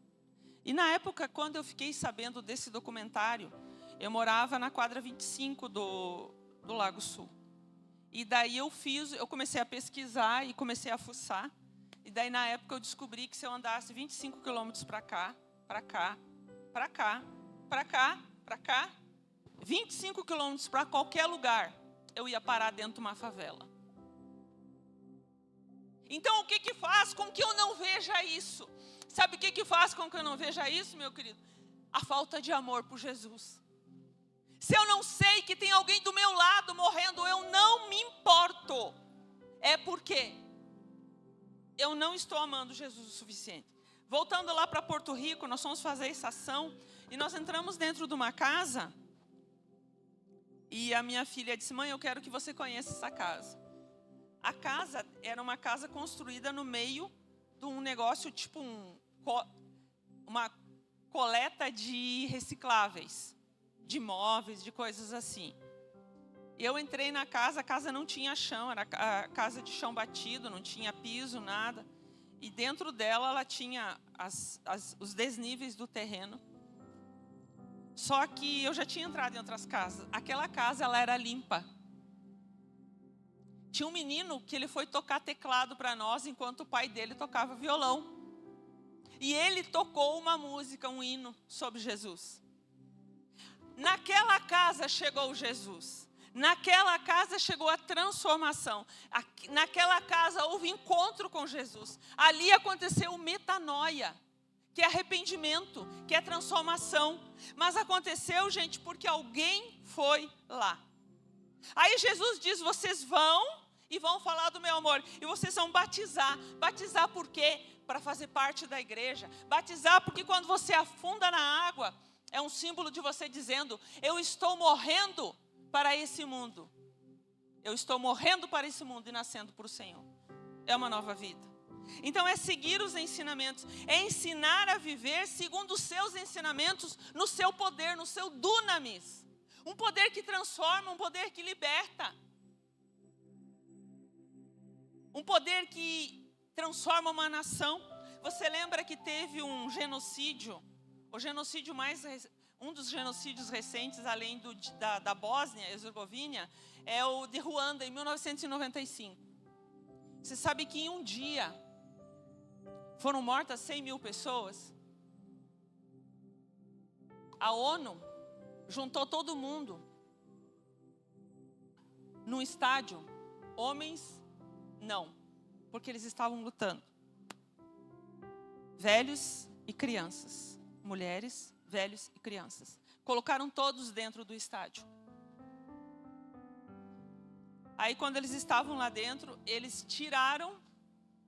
E na época, quando eu fiquei sabendo desse documentário, eu morava na quadra 25 do Lago Sul. E daí eu comecei a pesquisar e comecei a fuçar. E daí na época eu descobri que se eu andasse 25 quilômetros para cá, para cá, para cá, para cá, para cá, 25 quilômetros para qualquer lugar, eu ia parar dentro de uma favela. Então o que faz com que eu não veja isso? Sabe o que faz com que eu não veja isso, meu querido? A falta de amor por Jesus. Se eu não sei que tem alguém do meu lado morrendo, eu não me importo. É porque eu não estou amando Jesus o suficiente. Voltando lá para Porto Rico, nós fomos fazer essa ação e nós entramos dentro de uma casa e a minha filha disse: mãe, eu quero que você conheça essa casa. A casa era uma casa construída no meio de um negócio tipo uma coleta de recicláveis, de móveis, de coisas assim. Eu entrei na casa, a casa não tinha chão, era a casa de chão batido, não tinha piso, nada. E dentro dela, ela tinha os desníveis do terreno. Só que eu já tinha entrado em outras casas. Aquela casa, ela era limpa. Tinha um menino que ele foi tocar teclado para nós, enquanto o pai dele tocava violão. E ele tocou uma música, um hino sobre Jesus. Naquela casa chegou Jesus. Naquela casa chegou a transformação. Naquela casa houve encontro com Jesus. Ali aconteceu metanoia, que é arrependimento, que é transformação. Mas aconteceu, gente, porque alguém foi lá. Aí Jesus diz: vocês vão e vão falar do meu amor. E vocês vão batizar. Batizar por quê? Para fazer parte da igreja. Batizar porque quando você afunda na água, é um símbolo de você dizendo: eu estou morrendo para esse mundo. Eu estou morrendo para esse mundo e nascendo para o Senhor. É uma nova vida. Então é seguir os ensinamentos. É ensinar a viver segundo os seus ensinamentos, no seu poder, no seu dunamis. Um poder que transforma, um poder que liberta. Um poder que transforma uma nação. Você lembra que teve um genocídio? O genocídio um dos genocídios recentes, além da Bósnia e Herzegovina, é o de Ruanda, em 1995. Você sabe que em um dia foram mortas 100 mil pessoas? A ONU juntou todo mundo num estádio. Homens, não, porque eles estavam lutando. Velhos e crianças, mulheres, velhos e crianças. Colocaram todos dentro do estádio. Aí, quando eles estavam lá dentro, eles tiraram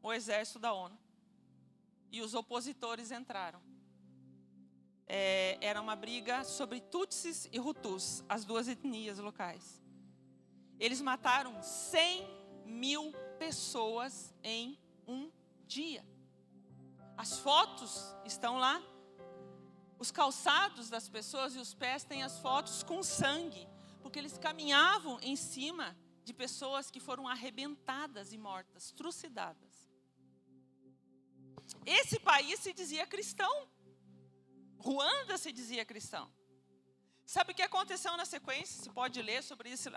o exército da ONU. E os opositores entraram. Era uma briga sobre Tutsis e Hutus, as duas etnias locais. Eles mataram 100 mil pessoas em um dia. As fotos estão lá. Os calçados das pessoas e os pés têm as fotos com sangue, porque eles caminhavam em cima de pessoas que foram arrebentadas e mortas, trucidadas. Esse país se dizia cristão. Ruanda se dizia cristão. Sabe o que aconteceu na sequência? Você pode ler sobre isso.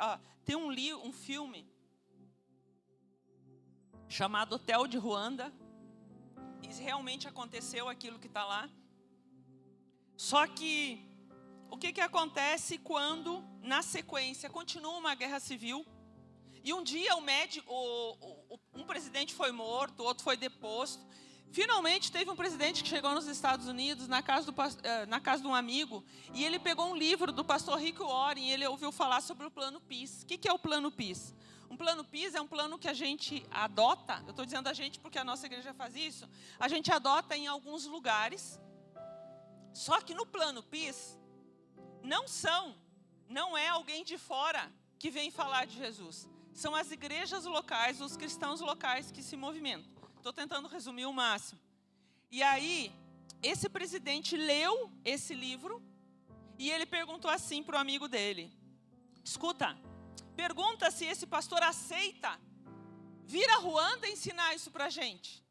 Tem um filme chamado Hotel de Ruanda. E realmente aconteceu aquilo que está lá. Só que, o que acontece quando, na sequência, continua uma guerra civil? E um dia um presidente foi morto, outro foi deposto. Finalmente teve um presidente que chegou nos Estados Unidos, na casa de um amigo, e ele pegou um livro do pastor Rick Warren, e ele ouviu falar sobre o plano PIS. O que é o plano PIS? Um plano PIS é um plano que a gente adota, eu estou dizendo a gente porque a nossa igreja faz isso, a gente adota em alguns lugares. Só que no plano PIS, não é alguém de fora que vem falar de Jesus. são as igrejas locais, os cristãos locais que se movimentam. Estou tentando resumir o máximo. E aí, esse presidente leu esse livro e ele perguntou assim para o amigo dele: escuta, pergunta se esse pastor aceita vir a Ruanda ensinar isso para a gente.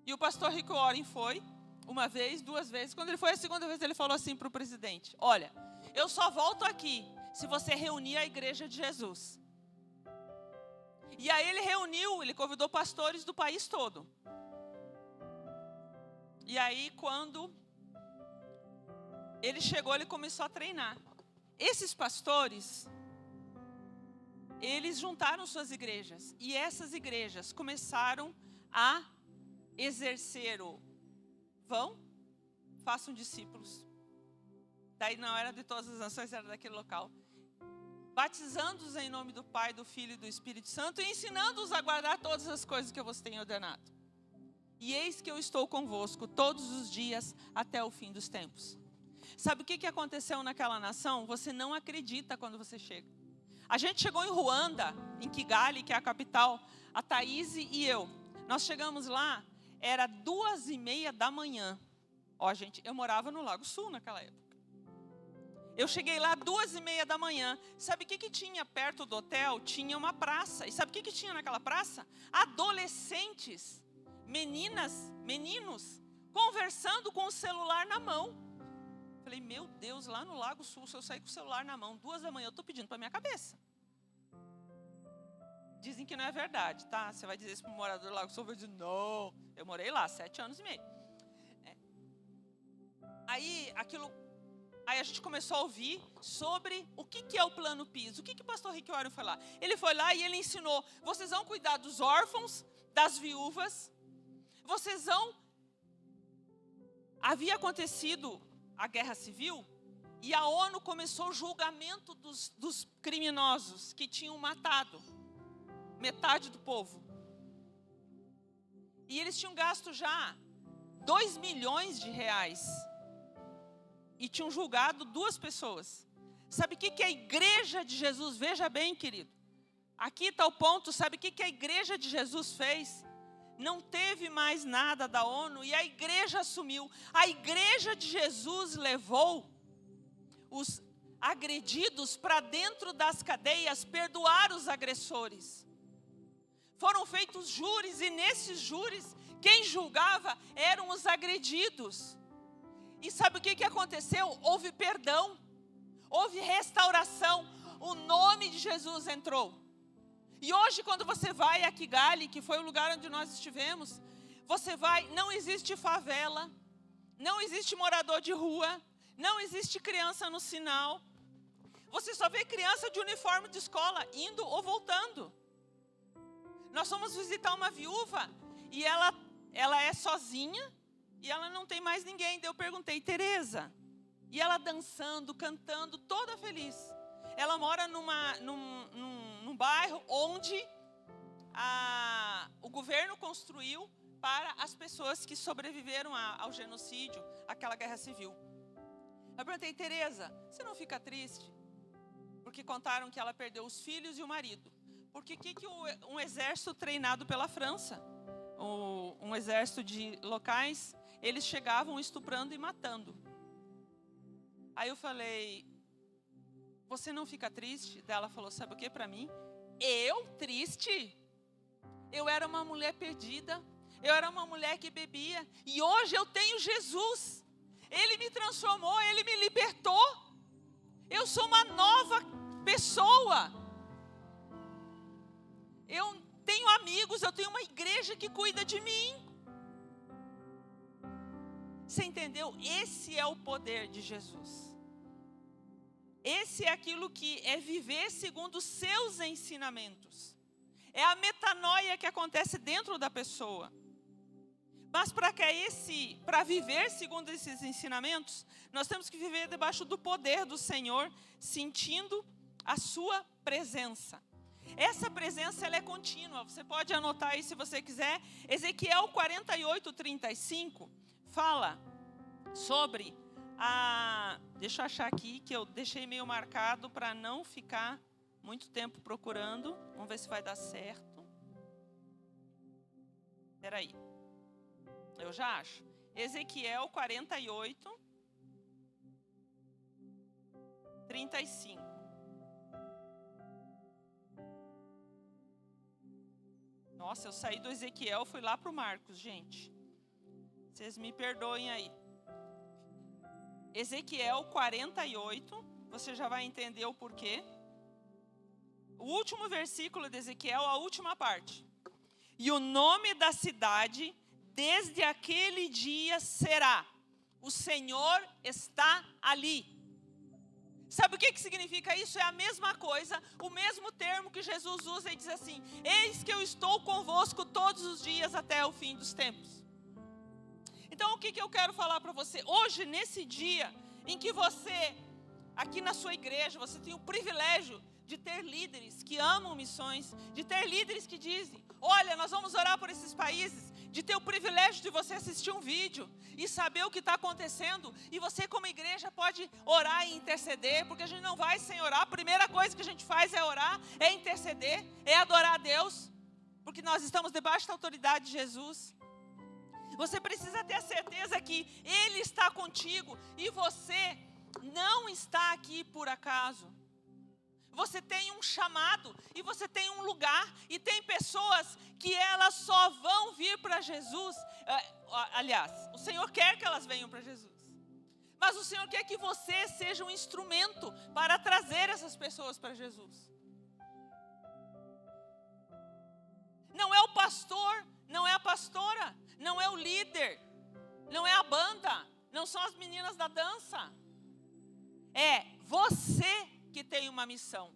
E o pastor Rick Warren foi, uma vez, duas vezes. Quando ele foi a segunda vez, ele falou assim para o presidente: olha, eu só volto aqui se você reunir a igreja de Jesus. E aí ele convidou pastores do país todo. E aí quando ele chegou, ele começou a treinar. Esses pastores, eles juntaram suas igrejas. E essas igrejas começaram a exercer o vão, façam discípulos. Daí não era de todas as nações, era daquele local. Batizando-os em nome do Pai, do Filho e do Espírito Santo, e ensinando-os a guardar todas as coisas que eu vos tenho ordenado. E eis que eu estou convosco todos os dias até o fim dos tempos. Sabe o que aconteceu naquela nação? Você não acredita quando você chega. A gente chegou em Ruanda, em Kigali, que é a capital, a Thaís e eu. Nós chegamos lá, era 2h30 da manhã. Ó, gente, eu morava no Lago Sul naquela época. Eu cheguei lá 2h30 da manhã. Sabe o que tinha perto do hotel? Tinha uma praça. E sabe o que tinha naquela praça? Adolescentes, meninas, meninos, conversando com o celular na mão. Falei, meu Deus, lá no Lago Sul, se eu sair com o celular na mão, 2 da manhã, eu estou pedindo para minha cabeça. Dizem que não é verdade, tá? Você vai dizer isso para o morador do Lago Sul, vai dizer, não, eu morei lá 7 anos e meio. Aí a gente começou a ouvir sobre o que é o plano PIS. O que o pastor Rick Warren foi lá? Ele foi lá e ele ensinou, vocês vão cuidar dos órfãos, das viúvas, vocês vão... Havia acontecido a guerra civil e a ONU começou o julgamento dos criminosos que tinham matado metade do povo. E eles tinham gasto já 2 milhões de reais. E tinham julgado 2 pessoas. Sabe o que a igreja de Jesus, veja bem, querido. Aqui está o ponto, sabe o que a igreja de Jesus fez? Não teve mais nada da ONU e a igreja assumiu. A igreja de Jesus levou os agredidos para dentro das cadeias, perdoar os agressores. Foram feitos júris e nesses júris, quem julgava eram os agredidos. E sabe o que aconteceu? Houve perdão, houve restauração, o nome de Jesus entrou. E hoje quando você vai a Kigali, que foi o lugar onde nós estivemos, você vai, não existe favela, não existe morador de rua, não existe criança no sinal. Você só vê criança de uniforme de escola indo ou voltando. Nós fomos visitar uma viúva e ela é sozinha e ela não tem mais ninguém. Daí eu perguntei, Tereza, e ela dançando, cantando, toda feliz. Ela mora num bairro onde o governo construiu para as pessoas que sobreviveram ao genocídio, àquela guerra civil. Eu perguntei, Tereza, você não fica triste? Porque contaram que ela perdeu os filhos e o marido. Porque um exército treinado pela França, um exército de locais, eles chegavam estuprando e matando. Aí eu falei, você não fica triste? Daí ela falou, sabe o que para mim? Eu triste? Eu era uma mulher perdida, eu era uma mulher que bebia, e hoje eu tenho Jesus. Ele me transformou, Ele me libertou. Eu sou uma nova pessoa. Eu tenho amigos, eu tenho uma igreja que cuida de mim. Você entendeu? Esse é o poder de Jesus. Esse é aquilo que é viver segundo os seus ensinamentos. É a metanoia que acontece dentro da pessoa. Mas para viver segundo esses ensinamentos, nós temos que viver debaixo do poder do Senhor, sentindo a sua presença. Essa presença ela é contínua, você pode anotar aí se você quiser. Ezequiel 48:35 fala sobre deixa eu achar aqui, que eu deixei meio marcado para não ficar muito tempo procurando. Vamos ver se vai dar certo. Espera aí. Eu já acho. Ezequiel 48, 35. Nossa, eu saí do Ezequiel, fui lá para o Marcos, gente. Vocês me perdoem aí. Ezequiel 48, você já vai entender o porquê. O último versículo de Ezequiel, a última parte. E o nome da cidade, desde aquele dia será: o Senhor está ali. Sabe o que significa isso? É a mesma coisa, o mesmo termo que Jesus usa e diz assim: eis que eu estou convosco todos os dias até o fim dos tempos. Então o que eu quero falar para você? Hoje, nesse dia em que você, aqui na sua igreja, você tem o privilégio de ter líderes que amam missões, de ter líderes que dizem: olha, nós vamos orar por esses países, de ter o privilégio de você assistir um vídeo e saber o que está acontecendo, e você como igreja pode orar e interceder, porque a gente não vai sem orar. A primeira coisa que a gente faz é orar, é interceder, é adorar a Deus, porque nós estamos debaixo da autoridade de Jesus. Você precisa ter a certeza que Ele está contigo, e você não está aqui por acaso. Você tem um chamado, e você tem um lugar, e tem pessoas que elas só vão vir para Jesus. Aliás, o Senhor quer que elas venham para Jesus, mas o Senhor quer que você seja um instrumento para trazer essas pessoas para Jesus. Não é o pastor, não é a pastora, não é o líder, não é a banda, não são as meninas da dança. É você que tem uma missão.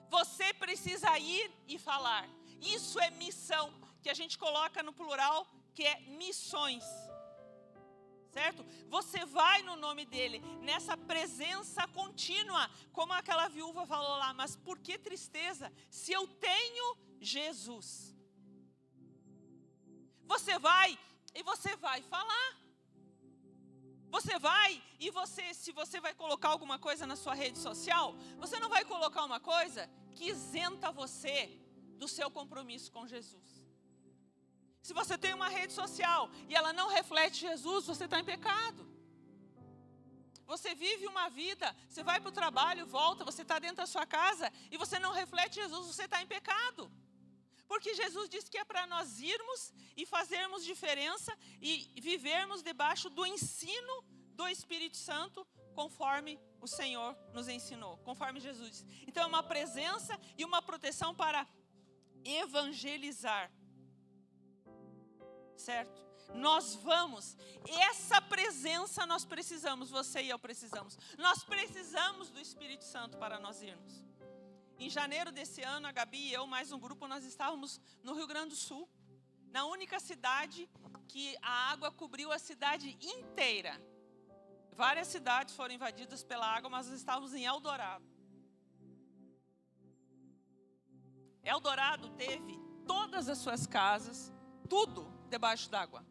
Você precisa ir e falar. Isso é missão, que a gente coloca no plural, que é missões. Certo? Você vai no nome dele, nessa presença contínua, como aquela viúva falou lá: mas por que tristeza, se eu tenho Jesus? Você vai e você vai falar. Você vai e se você vai colocar alguma coisa na sua rede social, você não vai colocar uma coisa que isenta você do seu compromisso com Jesus. Se você tem uma rede social e ela não reflete Jesus, você está em pecado. Você vive uma vida, você vai para o trabalho, volta, você está dentro da sua casa e você não reflete Jesus, você está em pecado. Porque Jesus disse que é para nós irmos e fazermos diferença e vivermos debaixo do ensino do Espírito Santo, conforme o Senhor nos ensinou, conforme Jesus disse. Então é uma presença e uma proteção para evangelizar. Certo? Nós vamos, essa presença nós precisamos, você e eu precisamos. Nós precisamos do Espírito Santo para nós irmos. Em janeiro desse ano, a Gabi e eu, mais um grupo, nós estávamos no Rio Grande do Sul, na única cidade que a água cobriu a cidade inteira. Várias cidades foram invadidas pela água, mas nós estávamos em Eldorado. Eldorado teve todas as suas casas, tudo debaixo d'água.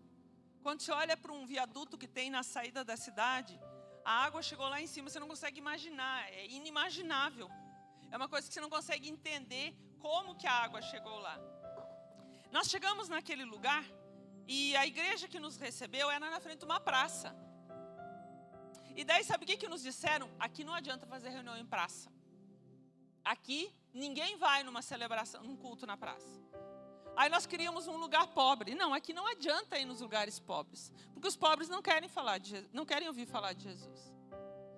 Quando você olha para um viaduto que tem na saída da cidade, a água chegou lá em cima, você não consegue imaginar, é inimaginável. É uma coisa que você não consegue entender como que a água chegou lá. Nós chegamos naquele lugar e a igreja que nos recebeu era na frente de uma praça. E daí sabe o que nos disseram? Aqui não adianta fazer reunião em praça. Aqui ninguém vai numa celebração, num culto na praça. Aí nós queríamos um lugar pobre. Não, aqui não adianta ir nos lugares pobres, porque os pobres não querem falar de Jesus, não querem ouvir falar de Jesus.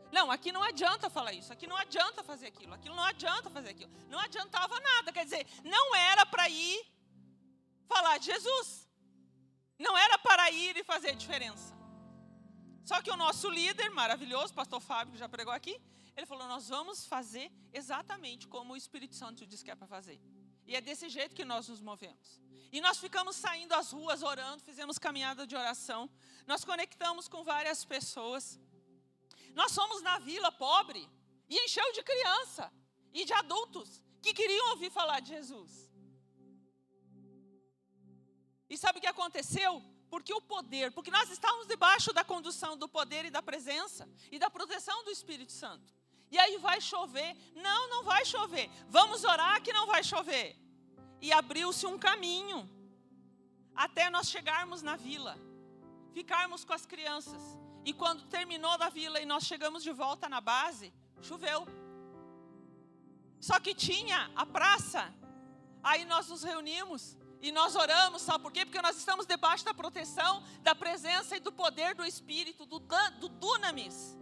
Não, aqui não adianta falar isso, aqui não adianta fazer aquilo, aquilo não adianta fazer aquilo. Não adiantava nada, quer dizer, não era para ir falar de Jesus. Não era para ir e fazer diferença. Só que o nosso líder maravilhoso, pastor Fábio, que já pregou aqui, ele falou: nós vamos fazer exatamente como o Espírito Santo diz que é para fazer. E é desse jeito que nós nos movemos. E nós ficamos saindo às ruas orando, fizemos caminhada de oração, nós conectamos com várias pessoas. Nós fomos na vila pobre e encheu de criança e de adultos que queriam ouvir falar de Jesus. E sabe o que aconteceu? Porque nós estávamos debaixo da condução do poder e da presença e da proteção do Espírito Santo. E aí vai chover. Não, não vai chover. Vamos orar que não vai chover. E abriu-se um caminho até nós chegarmos na vila, ficarmos com as crianças. E quando terminou da vila e nós chegamos de volta na base, choveu. Só que tinha a praça. Aí nós nos reunimos e nós oramos, sabe por quê? Porque nós estamos debaixo da proteção, da presença e do poder do Espírito, do Dunamis.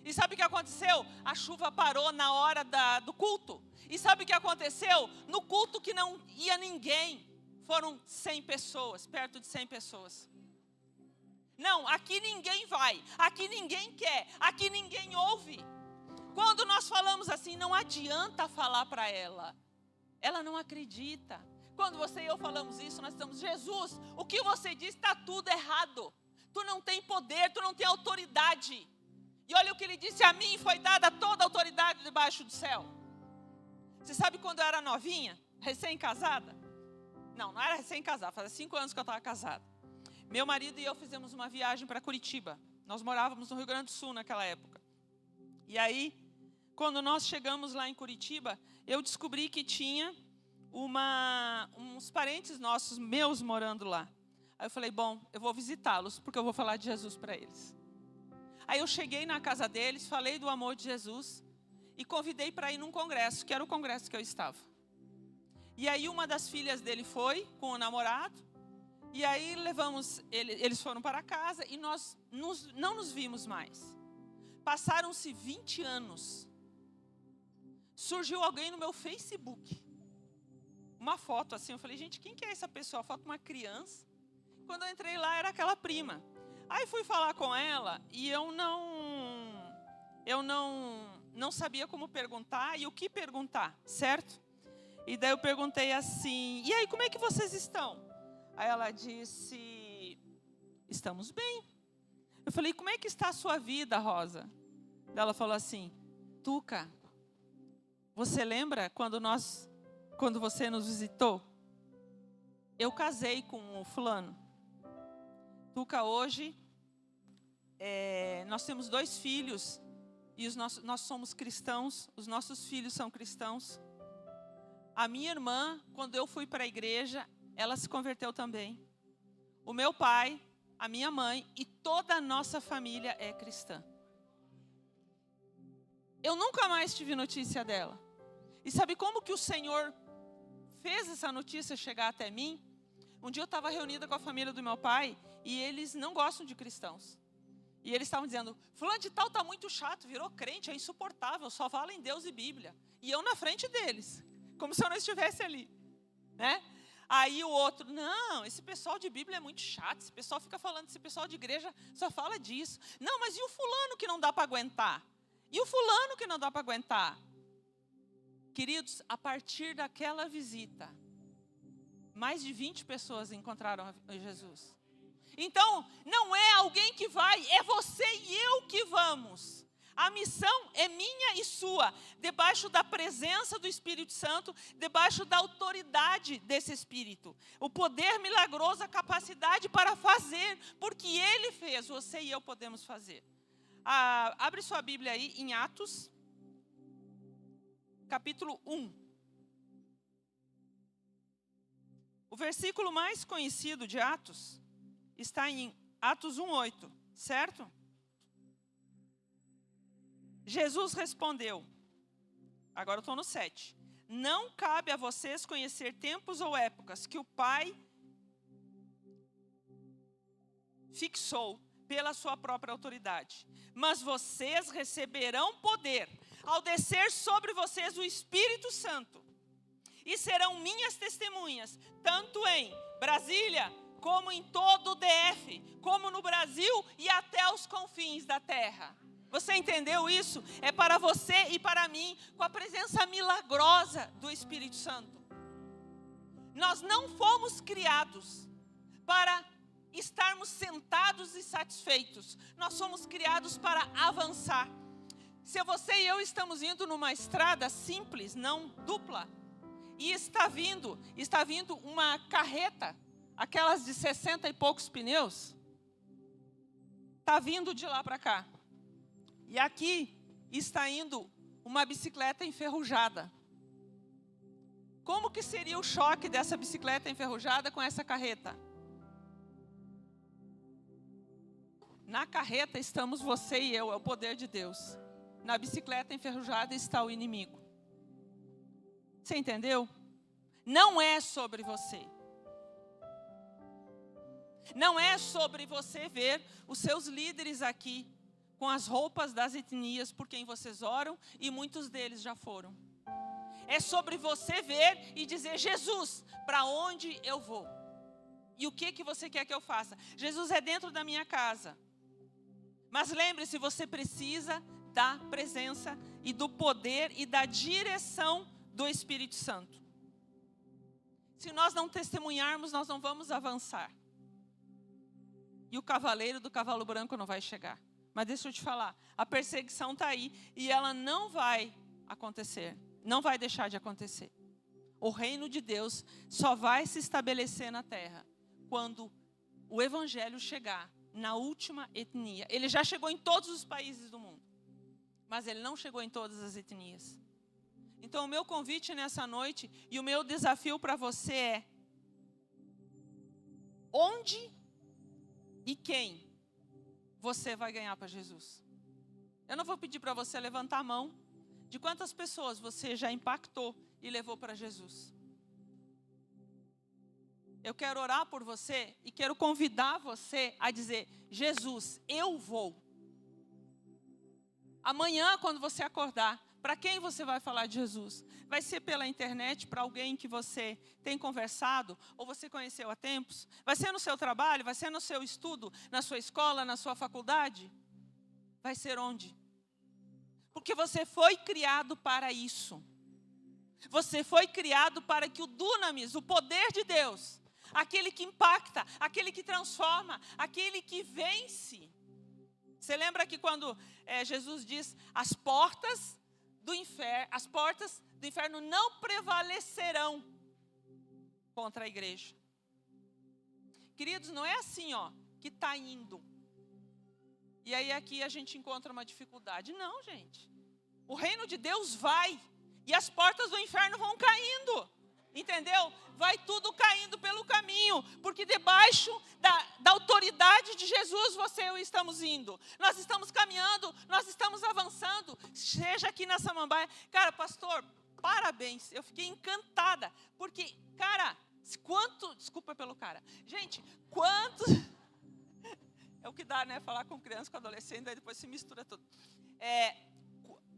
E sabe o que aconteceu? A chuva parou na hora do culto. E sabe o que aconteceu? No culto que não ia ninguém, foram 100 pessoas, perto de 100 pessoas. Não, aqui ninguém vai, aqui ninguém quer, aqui ninguém ouve. Quando nós falamos assim, não adianta falar para ela. Ela não acredita. Quando você e eu falamos isso, nós estamos, Jesus, o que você diz está tudo errado. Tu não tem poder, tu não tem autoridade. E olha o que ele disse, a mim foi dada toda a autoridade debaixo do céu. Você sabe quando eu era novinha, recém-casada? Não, não era recém-casada, fazia 5 anos que eu estava casada. Meu marido e eu fizemos uma viagem para Curitiba. Nós morávamos no Rio Grande do Sul naquela época. E aí, quando nós chegamos lá em Curitiba, eu descobri que tinha uns parentes nossos, meus, morando lá. Aí eu falei, bom, eu vou visitá-los, porque eu vou falar de Jesus para eles. Aí eu cheguei na casa deles, falei do amor de Jesus e convidei para ir num congresso, que era o congresso que eu estava. E aí uma das filhas dele foi com o namorado, e aí eles foram para casa e nós não nos vimos mais. Passaram-se 20 anos. Surgiu alguém no meu Facebook. Uma foto assim, eu falei, gente, quem que é essa pessoa? A foto de uma criança. Quando eu entrei lá, era aquela prima. Aí fui falar com ela e eu não sabia como perguntar e o que perguntar, certo? E daí eu perguntei assim, e aí, como é que vocês estão? Aí ela disse, estamos bem. Eu falei, como é que está a sua vida, Rosa? Ela falou assim, Tuca, você lembra quando você nos visitou? Eu casei com o fulano. Tuca, hoje, nós temos 2 filhos e nós somos cristãos, os nossos filhos são cristãos. A minha irmã, quando eu fui para a igreja, ela se converteu também. O meu pai, a minha mãe e toda a nossa família é cristã. Eu nunca mais tive notícia dela. E sabe como que o Senhor fez essa notícia chegar até mim? Um dia eu estava reunida com a família do meu pai e eles não gostam de cristãos. E eles estavam dizendo, fulano de tal está muito chato, virou crente, é insuportável, só fala em Deus e Bíblia. E eu na frente deles, como se eu não estivesse ali, né? Aí o outro, não, esse pessoal de Bíblia é muito chato, esse pessoal fica falando, esse pessoal de igreja só fala disso. Não, mas e o fulano que não dá para aguentar? E o fulano que não dá para aguentar? Queridos, a partir daquela visita, mais de 20 pessoas encontraram Jesus. Então, não é alguém que vai, é você e eu que vamos. A missão é minha e sua, debaixo da presença do Espírito Santo, debaixo da autoridade desse Espírito. O poder milagroso, a capacidade para fazer, porque Ele fez, você e eu podemos fazer. Abre sua Bíblia aí em Atos, capítulo 1. O versículo mais conhecido de Atos está em Atos 1:8, certo? Jesus respondeu, agora eu estou no 7. Não cabe a vocês conhecer tempos ou épocas que o Pai fixou pela sua própria autoridade. Mas vocês receberão poder ao descer sobre vocês o Espírito Santo. E serão minhas testemunhas, tanto em Brasília, como em todo o DF, como no Brasil e até os confins da terra. Você entendeu isso? É para você e para mim, com a presença milagrosa do Espírito Santo. Nós não fomos criados para estarmos sentados e satisfeitos. Nós fomos criados para avançar. Se você e eu estamos indo numa estrada simples, não dupla, e está vindo uma carreta, aquelas de 60 e poucos pneus, está vindo de lá para cá. E aqui e está indo uma bicicleta enferrujada. Como que seria o choque dessa bicicleta enferrujada com essa carreta? Na carreta estamos você e eu, é o poder de Deus. Na bicicleta enferrujada está o inimigo. Você entendeu? Não é sobre você. Não é sobre você ver os seus líderes aqui com as roupas das etnias por quem vocês oram, e muitos deles já foram. É sobre você ver e dizer: Jesus, para onde eu vou? E o que você quer que eu faça? Jesus, é dentro da minha casa. Mas lembre-se, você precisa da presença e do poder e da direção do Espírito Santo. Se nós não testemunharmos, nós não vamos avançar. E o cavaleiro do cavalo branco não vai chegar. Mas deixa eu te falar, a perseguição está aí e ela não vai acontecer. Não vai deixar de acontecer. O reino de Deus só vai se estabelecer na terra quando o evangelho chegar na última etnia. Ele já chegou em todos os países do mundo, mas ele não chegou em todas as etnias. Então o meu convite nessa noite e o meu desafio para você é: onde e quem você vai ganhar para Jesus? Eu não vou pedir para você levantar a mão de quantas pessoas você já impactou e levou para Jesus. Eu quero orar por você e quero convidar você a dizer: Jesus, eu vou. Amanhã, quando você acordar, para quem você vai falar de Jesus? Vai ser pela internet, para alguém que você tem conversado, ou você conheceu há tempos? Vai ser no seu trabalho? Vai ser no seu estudo? Na sua escola? Na sua faculdade? Vai ser onde? Porque você foi criado para isso. Você foi criado para que o dunamis, o poder de Deus, aquele que impacta, aquele que transforma, aquele que vence. Você lembra que quando Jesus diz: as portas do inferno não prevalecerão contra a igreja. Queridos, não é assim, que está indo. E aí aqui a gente encontra uma dificuldade. Não, gente. O reino de Deus vai. E as portas do inferno vão caindo. Entendeu? Vai tudo caindo pelo caminho. Porque debaixo da autoridade de Jesus, você e eu estamos indo. Nós estamos caminhando, nós estamos avançando. Seja aqui na Samambaia. Cara, pastor, parabéns. Eu fiquei encantada. Porque, cara, desculpa pelo cara. Gente, quantos... É o que dá, né? Falar com criança, com adolescente, aí depois se mistura tudo.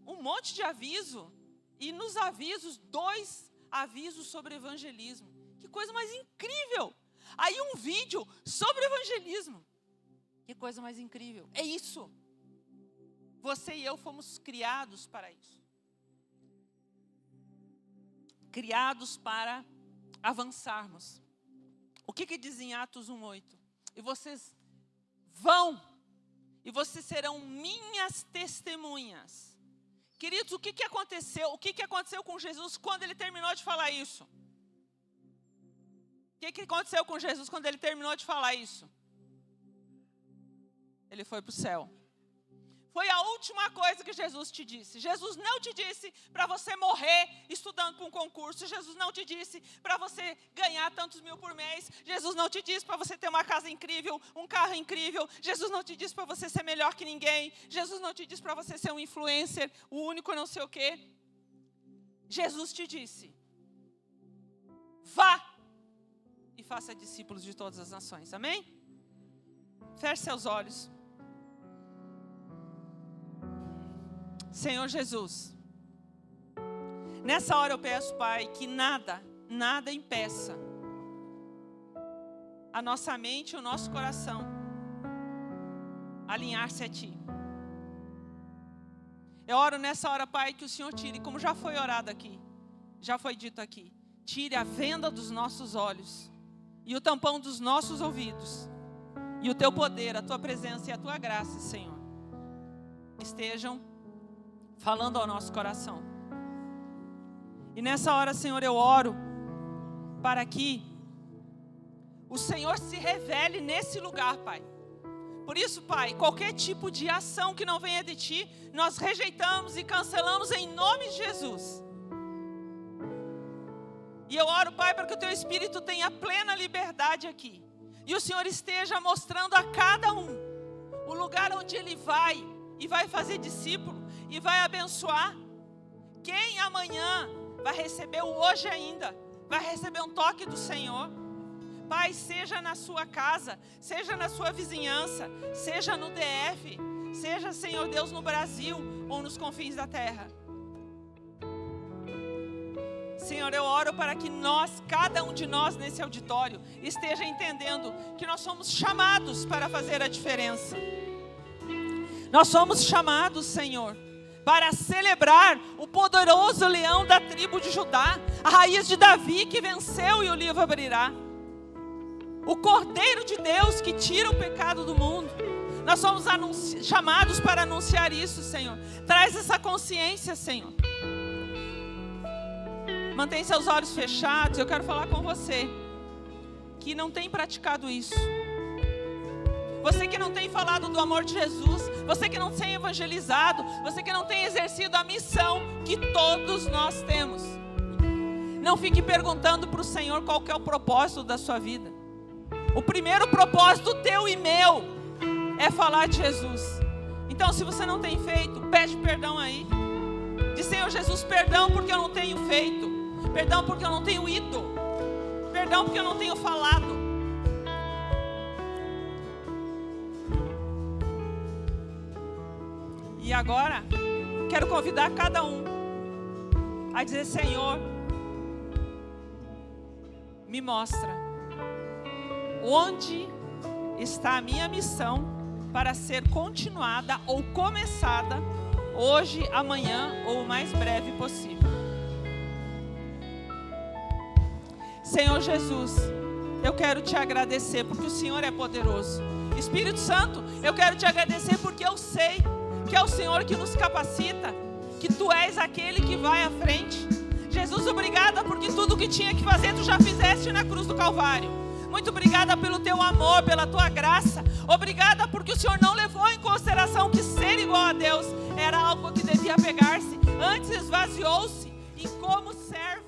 Um monte de aviso. E nos avisos, 2 avisos sobre evangelismo. Que coisa mais incrível. Aí um vídeo sobre evangelismo. Que coisa mais incrível. É isso. Você e eu fomos criados para isso. Criados para avançarmos. O que diz em Atos 1:8? E vocês vão, e vocês serão minhas testemunhas. Queridos, o que aconteceu? O que aconteceu com Jesus quando ele terminou de falar isso? O que aconteceu com Jesus quando ele terminou de falar isso? Ele foi para o céu. Foi a última coisa que Jesus te disse. Jesus não te disse para você morrer estudando para um concurso. Jesus não te disse para você ganhar tantos mil por mês. Jesus não te disse para você ter uma casa incrível, um carro incrível. Jesus não te disse para você ser melhor que ninguém. Jesus não te disse para você ser um influencer, o único não sei o quê. Jesus te disse: vá e faça discípulos de todas as nações. Amém? Feche seus olhos. Senhor Jesus, nessa hora eu peço, Pai, que nada impeça a nossa mente e o nosso coração alinhar-se a Ti. Eu oro nessa hora, Pai, que o Senhor tire, como já foi orado aqui, já foi dito aqui, tire a venda dos nossos olhos e o tampão dos nossos ouvidos, e o Teu poder, a Tua presença e a Tua graça, Senhor, estejam falando ao nosso coração. E nessa hora, Senhor, eu oro para que o Senhor se revele nesse lugar, Pai. Por isso, Pai, qualquer tipo de ação que não venha de Ti, nós rejeitamos e cancelamos em nome de Jesus. E eu oro, Pai, para que o Teu Espírito tenha plena liberdade aqui. E o Senhor esteja mostrando a cada um o lugar onde ele vai e vai fazer discípulo e vai abençoar. Quem amanhã vai receber o hoje ainda, vai receber um toque do Senhor. Pai, seja na sua casa, seja na sua vizinhança, seja no DF, seja, Senhor Deus, no Brasil ou nos confins da terra. Senhor, eu oro para que nós, cada um de nós nesse auditório, esteja entendendo que nós somos chamados para fazer a diferença. Nós somos chamados, Senhor, para celebrar o poderoso leão da tribo de Judá, a raiz de Davi que venceu e o livro abrirá. O Cordeiro de Deus que tira o pecado do mundo. Nós somos chamados para anunciar isso, Senhor. Traz essa consciência, Senhor. Mantém seus olhos fechados. Eu quero falar com você que não tem praticado isso. Você que não tem falado do amor de Jesus. Você que não tem evangelizado. Você que não tem exercido a missão que todos nós temos. Não fique perguntando para o Senhor qual que é o propósito da sua vida. O primeiro propósito teu e meu é falar de Jesus. Então, se você não tem feito, pede perdão aí. Diz, Senhor Jesus, perdão porque eu não tenho feito. Perdão porque eu não tenho ido. Perdão porque eu não tenho falado. E agora, quero convidar cada um a dizer, Senhor, me mostra onde está a minha missão para ser continuada ou começada hoje, amanhã ou o mais breve possível. Senhor Jesus, eu quero te agradecer porque o Senhor é poderoso. Espírito Santo, eu quero te agradecer porque eu sei que é o Senhor que nos capacita, que Tu és aquele que vai à frente. Jesus, obrigada porque tudo o que tinha que fazer Tu já fizeste na cruz do Calvário. Muito obrigada pelo Teu amor, pela Tua graça. Obrigada porque o Senhor não levou em consideração que ser igual a Deus era algo que devia pegar-se. Antes esvaziou-se e como servo